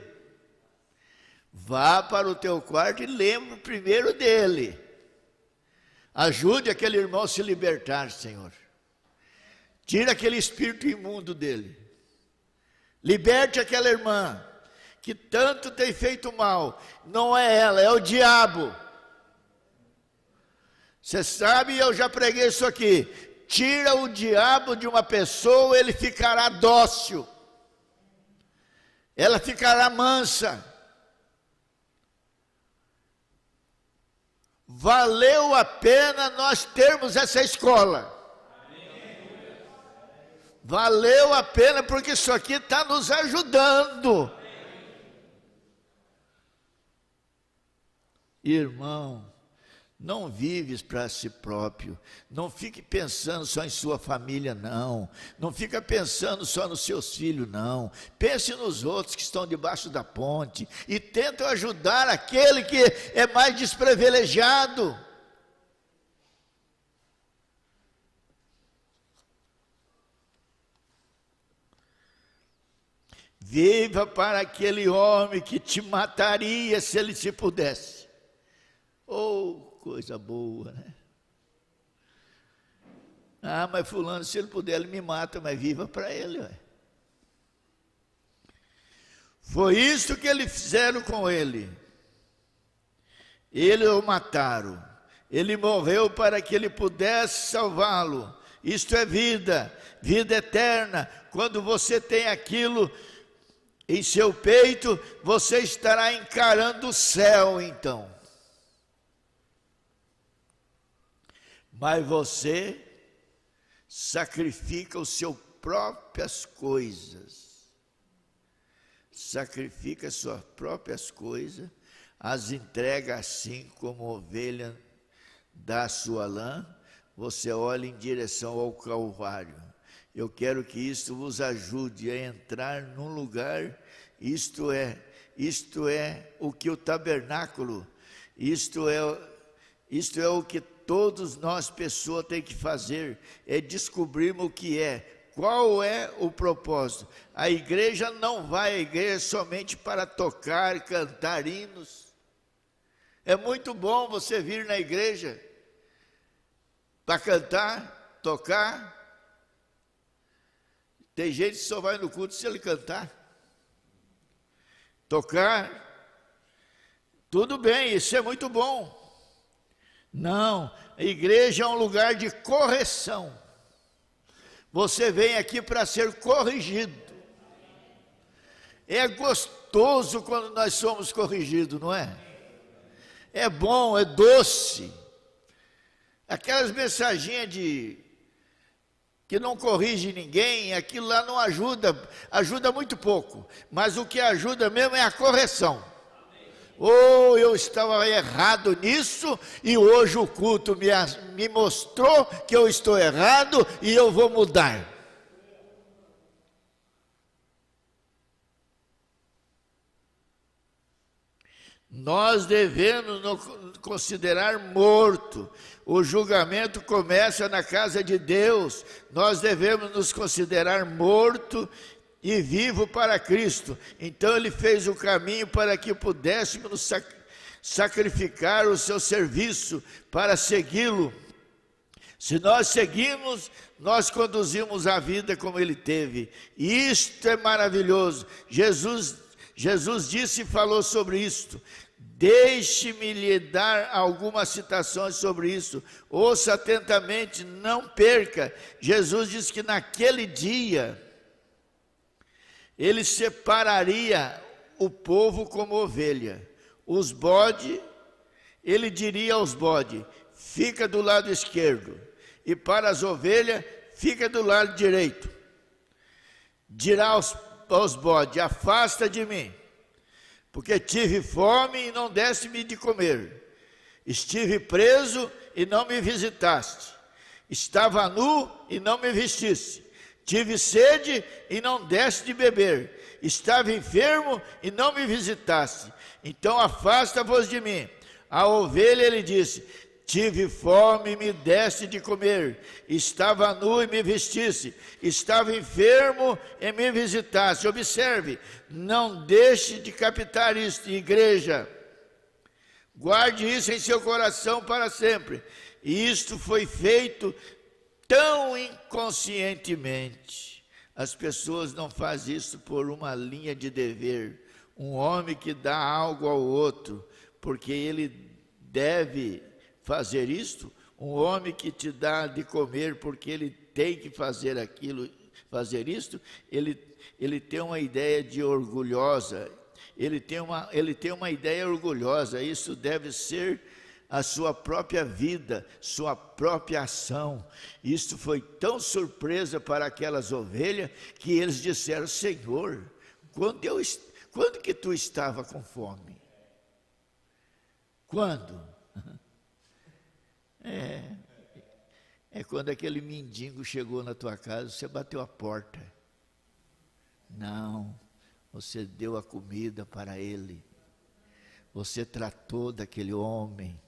Vá para o teu quarto e lembre primeiro dele. Ajude aquele irmão a se libertar, Senhor. Tira aquele espírito imundo dele. Liberte aquela irmã que tanto tem feito mal. Não é ela, é o diabo. Você sabe, eu já preguei isso aqui. Tira o diabo de uma pessoa, ele ficará dócil. Ela ficará mansa. Valeu a pena nós termos essa escola. Valeu a pena porque isso aqui está nos ajudando. Irmão, não vives para si próprio, não fique pensando só em sua família, não. Não fica pensando só nos seus filhos, não. Pense nos outros que estão debaixo da ponte e tenta ajudar aquele que é mais desprivilegiado. Viva para aquele homem que te mataria se ele se pudesse. Oh, coisa boa, né? Ah, mas fulano, se ele puder, ele me mata, mas viva para ele, ué. Foi isso que eles fizeram com ele. Ele o mataram. Ele morreu para que ele pudesse salvá-lo. Isto é vida, vida eterna. Quando você tem aquilo em seu peito, você estará encarando o céu, então. Mas você sacrifica as suas próprias coisas. Sacrifica as suas próprias coisas, as entrega assim como ovelha da sua lã, você olha em direção ao Calvário. Eu quero que isto vos ajude a entrar num lugar, isto é o que o tabernáculo, isto é o que todos nós pessoas tem que fazer, é descobrirmos o que é, qual é o propósito. A igreja não vai à igreja somente para tocar, cantar hinos. É muito bom você vir na igreja para cantar, tocar. Tem gente que só vai no culto se ele cantar. Tocar, tudo bem, isso é muito bom. Não, a igreja é um lugar de correção. Você vem aqui para ser corrigido. É gostoso quando nós somos corrigidos, não é? É bom, é doce. Aquelas mensaginhas que não corrige ninguém, aquilo lá não ajuda muito pouco. Mas o que ajuda mesmo é a correção. Oh, eu estava errado nisso e hoje o culto me mostrou que eu estou errado e eu vou mudar. Nós devemos nos considerar morto. O julgamento começa na casa de Deus. Nós devemos nos considerar morto e vivo para Cristo. Então ele fez o caminho para que pudéssemos sacrificar o seu serviço para segui-lo. Se nós seguimos, nós conduzimos a vida como ele teve. E isto é maravilhoso. Jesus disse e falou sobre isto. Deixe-me lhe dar algumas citações sobre isso. Ouça atentamente, não perca. Jesus disse que naquele dia ele separaria o povo como ovelha. Os bodes, ele diria aos bodes, fica do lado esquerdo. E para as ovelhas, fica do lado direito. Dirá aos bodes, afasta de mim. Porque tive fome e não deste-me de comer. Estive preso e não me visitaste. Estava nu e não me vestiste. Tive sede e não deste de beber. Estava enfermo e não me visitaste. Então afasta-vos de mim. A ovelha, ele disse, tive fome e me deste de comer. Estava nu e me vestiste. Estava enfermo e me visitaste. Observe, não deixe de captar isto, igreja. Guarde isso em seu coração para sempre. E isto foi feito tão inconscientemente. As pessoas não fazem isso por uma linha de dever. Um homem que dá algo ao outro, porque ele deve fazer isto. Um homem que te dá de comer, porque ele tem que fazer aquilo, fazer isto. Ele tem uma ideia de orgulhosa. Ele tem uma ideia orgulhosa. Isso deve ser a sua própria vida, sua própria ação. Isso foi tão surpresa para aquelas ovelhas que eles disseram, Senhor, quando que tu estava com fome? Quando? É quando aquele mendigo chegou na tua casa, você bateu a porta. Não, você deu a comida para ele. Você tratou daquele homem.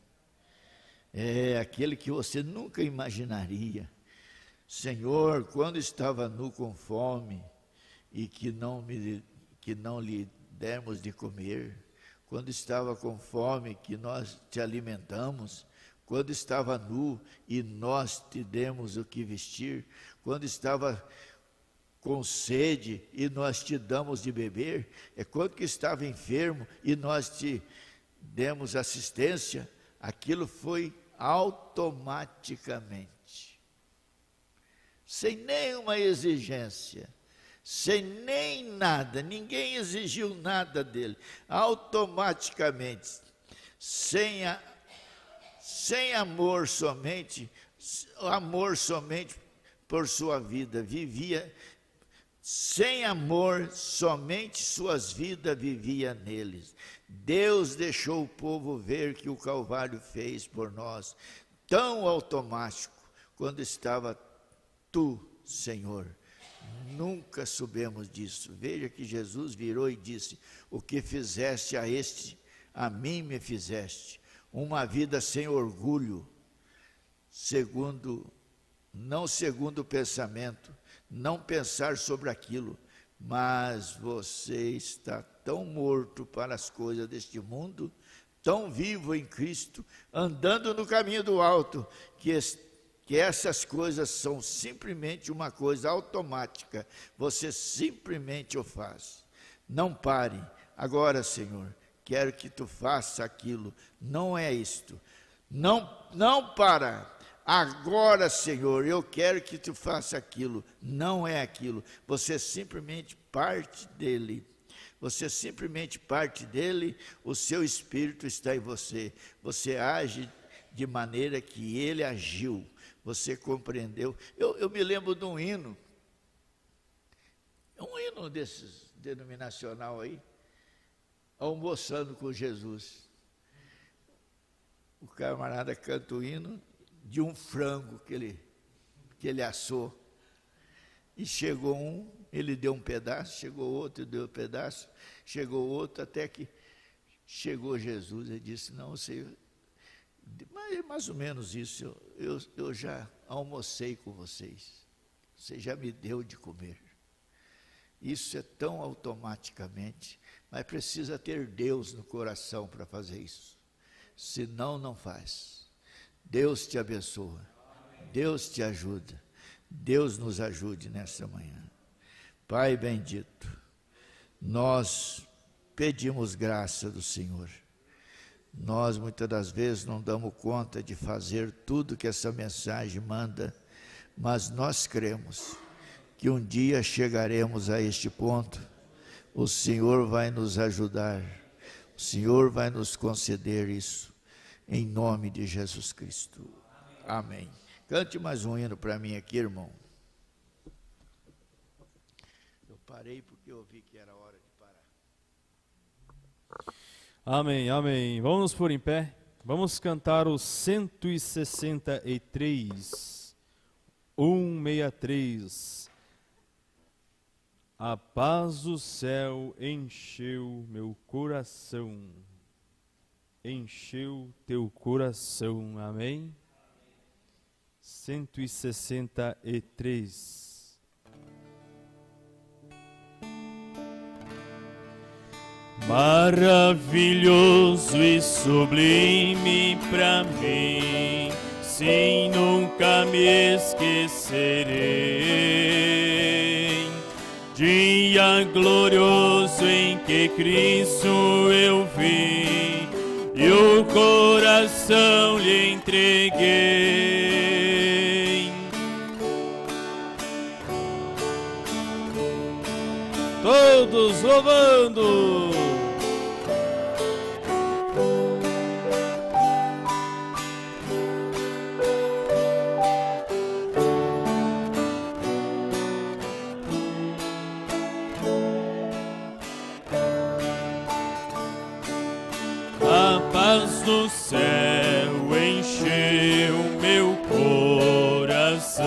É aquele que você nunca imaginaria. Senhor, quando estava nu com fome e que não lhe demos de comer, quando estava com fome que nós te alimentamos, quando estava nu e nós te demos o que vestir, quando estava com sede e nós te damos de beber, é quando que estava enfermo e nós te demos assistência. Aquilo foi automaticamente, sem nenhuma exigência, sem nem nada, ninguém exigiu nada dele, automaticamente, sem amor somente por sua vida, vivia, sem amor, somente suas vidas vivia neles. Deus deixou o povo ver que o Calvário fez por nós. tão automático, quando estava tu, Senhor. Nunca soubemos disso. Veja que Jesus virou e disse: o que fizeste a este, a mim me fizeste. Uma vida sem orgulho, não segundo o pensamento, não pensar sobre aquilo, mas você está tão morto para as coisas deste mundo, tão vivo em Cristo, andando no caminho do alto, que essas coisas são simplesmente uma coisa automática, você simplesmente o faz. Não pare. Agora, Senhor, quero que tu faça aquilo, não é isto. Não para. Agora, Senhor, eu quero que tu faça aquilo, não é aquilo. Você simplesmente parte dele. Você simplesmente parte dele, o seu espírito está em você. Você age de maneira que ele agiu. Você compreendeu? Eu me lembro de um hino desses denominacional aí, almoçando com Jesus. O camarada canta o hino de um frango que ele assou. E chegou um, ele deu um pedaço, chegou outro, deu um pedaço, chegou outro, até que chegou Jesus e disse: não, Senhor, mas é mais ou menos isso, eu já almocei com vocês, você já me deu de comer. Isso é tão automaticamente, mas precisa ter Deus no coração para fazer isso, senão não faz. Deus te abençoa, Deus te ajuda, Deus nos ajude nesta manhã. Pai bendito, nós pedimos graça do Senhor. Nós muitas das vezes não damos conta de fazer tudo que essa mensagem manda, mas nós cremos que um dia chegaremos a este ponto. O Senhor vai nos ajudar, o Senhor vai nos conceder isso, em nome de Jesus Cristo. Amém. Cante mais um hino para mim aqui, irmão. Eu parei porque eu vi que era hora de parar. Amém, amém. Vamos nos pôr em pé. Vamos cantar o 163. 163. A paz do céu encheu meu coração. Encheu teu coração. Amém. 163. Maravilhoso e sublime pra mim, sim, nunca me esquecerei. Dia glorioso em que Cristo eu vi e o coração lhe entreguei. Todos louvando. A paz do céu encheu meu coração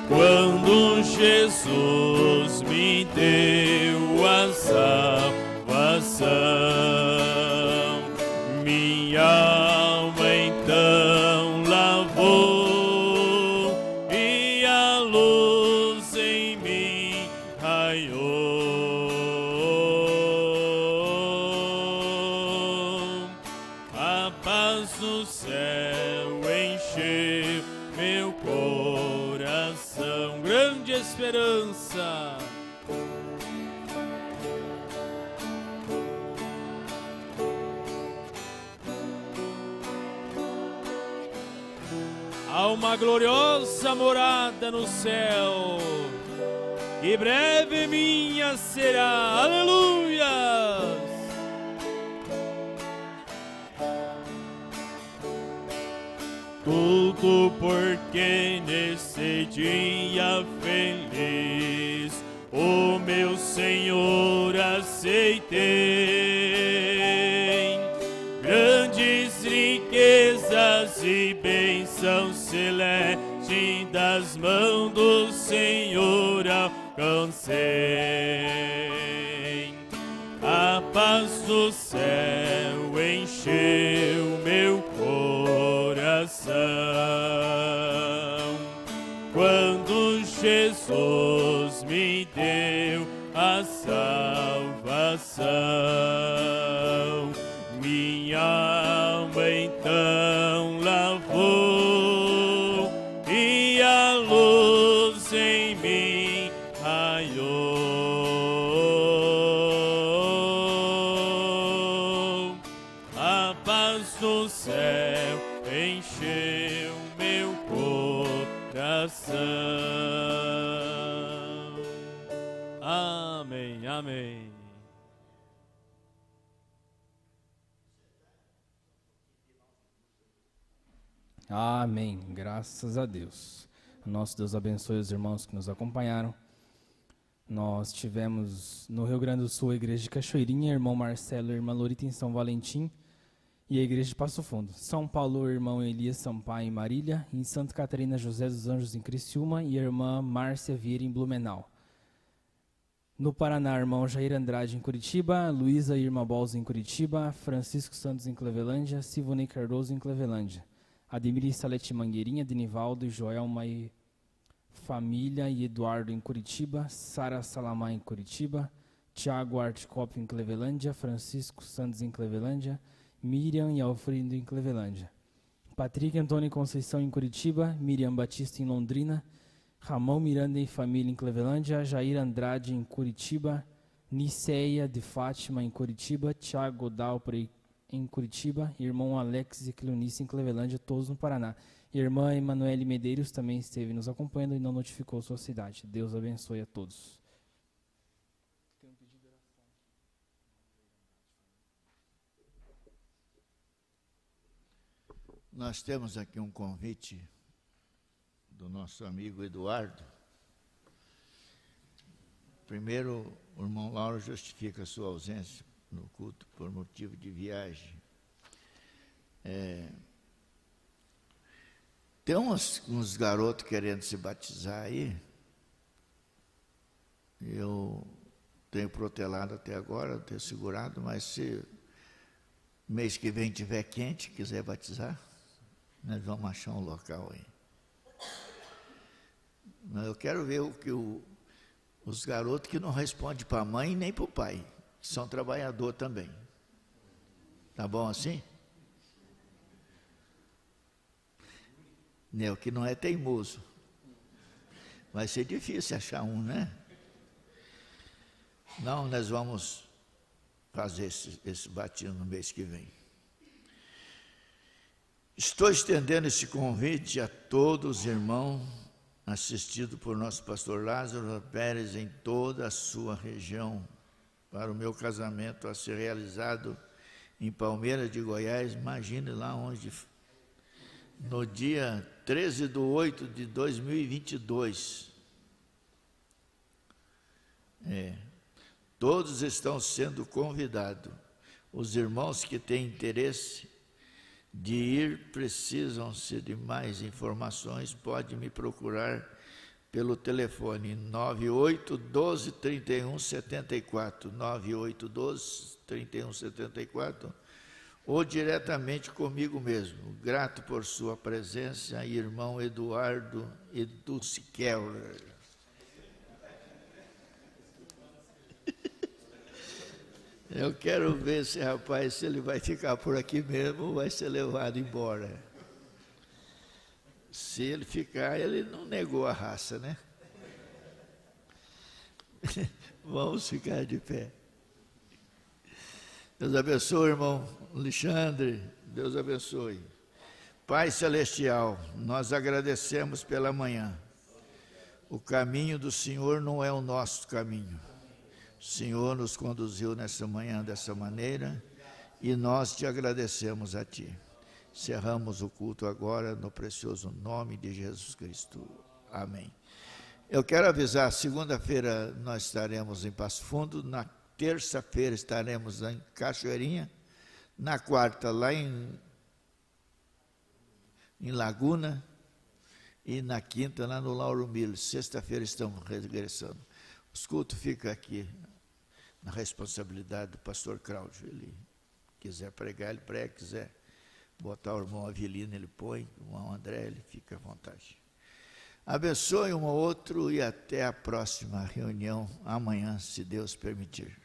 quando Jesus me deu a salvação. Minha alma então lavou e a luz em mim raiou. A paz do céu encheu meu coração. Grande esperança. Há uma gloriosa morada no céu, que breve minha será. Aleluia! Tudo porque nesse dia feliz o meu Senhor aceitei. Grandes riquezas e bênção celeste das mãos do Senhor alcancei. A paz do céu encheu meu coração quando Jesus me deu a salvação. Minha alma então lavou e a luz em mim raiou. A paz do céu encheu meu coração. Amém, amém. Amém. Graças a Deus. Nosso Deus abençoe os irmãos que nos acompanharam. Nós tivemos no Rio Grande do Sul a igreja de Cachoeirinha, irmão Marcelo e irmã Lorita em São Valentim, e a igreja de Passo Fundo. São Paulo, irmão Elias Sampaio em Marília, em Santa Catarina, José dos Anjos em Criciúma e a irmã Márcia Vieira em Blumenau. No Paraná, irmão Jair Andrade em Curitiba, Luísa e irmã Bolsa em Curitiba, Francisco Santos em Clevelândia, Sivonei Cardoso em Clevelândia. Ademir e Salete Mangueirinha, Denivaldo e Joelma e família e Eduardo em Curitiba, Sara Salamá em Curitiba, Tiago Articop em Clevelândia, Francisco Santos em Clevelândia, Miriam e Alfredo em Clevelândia. Patrick Antônio e Conceição em Curitiba, Miriam Batista em Londrina, Ramon Miranda e família em Clevelândia, Jair Andrade em Curitiba, Niceia de Fátima em Curitiba, Tiago Dalpre em Curitiba, irmão Alex e Cleonice em Clevelândia, todos no Paraná. Irmã Emanuele Medeiros também esteve nos acompanhando e não notificou sua cidade. Deus abençoe a todos. Nós temos aqui um convite do nosso amigo Eduardo. Primeiro, o irmão Lauro justifica a sua ausência no culto por motivo de viagem. Tem uns garotos querendo se batizar aí. Eu tenho protelado até agora, tenho segurado, mas se mês que vem tiver quente, quiser batizar, nós vamos achar um local aí. Mas eu quero ver os garotos que não respondem para a mãe nem para o pai, que são trabalhadores também. Tá bom assim? O que não é teimoso. Vai ser difícil achar um, né? Não, nós vamos fazer esse batismo no mês que vem. Estou estendendo esse convite a todos os irmãos assistidos por nosso pastor Lázaro Pérez em toda a sua região para o meu casamento a ser realizado em Palmeiras de Goiás. Imagine lá onde, no dia 13/8/2022. Todos estão sendo convidados. Os irmãos que têm interesse de ir, precisam-se de mais informações, pode me procurar pelo telefone 9812-3174, 9812-3174, ou diretamente comigo mesmo. Grato por sua presença, irmão Eduardo e Dulce Keller. Eu quero ver esse rapaz, se ele vai ficar por aqui mesmo ou vai ser levado embora. Se ele ficar, ele não negou a raça, né? Vamos ficar de pé. Deus abençoe, irmão Alexandre. Deus abençoe. Pai Celestial, nós agradecemos pela manhã. O caminho do Senhor não é o nosso caminho. O Senhor nos conduziu nessa manhã dessa maneira e nós te agradecemos a Ti. Cerramos o culto agora no precioso nome de Jesus Cristo. Amém. Eu quero avisar, segunda-feira nós estaremos em Passo Fundo, na terça-feira estaremos em Cachoeirinha, na quarta lá em em Laguna, e na quinta lá no Lauro Miller. Sexta-feira estamos regressando. Os cultos ficam aqui na responsabilidade do pastor Cláudio. Ele quiser pregar, ele prega, quiser botar o irmão Avelino, ele põe, o irmão André, ele fica à vontade. Abençoe um ao outro e até a próxima reunião amanhã, se Deus permitir.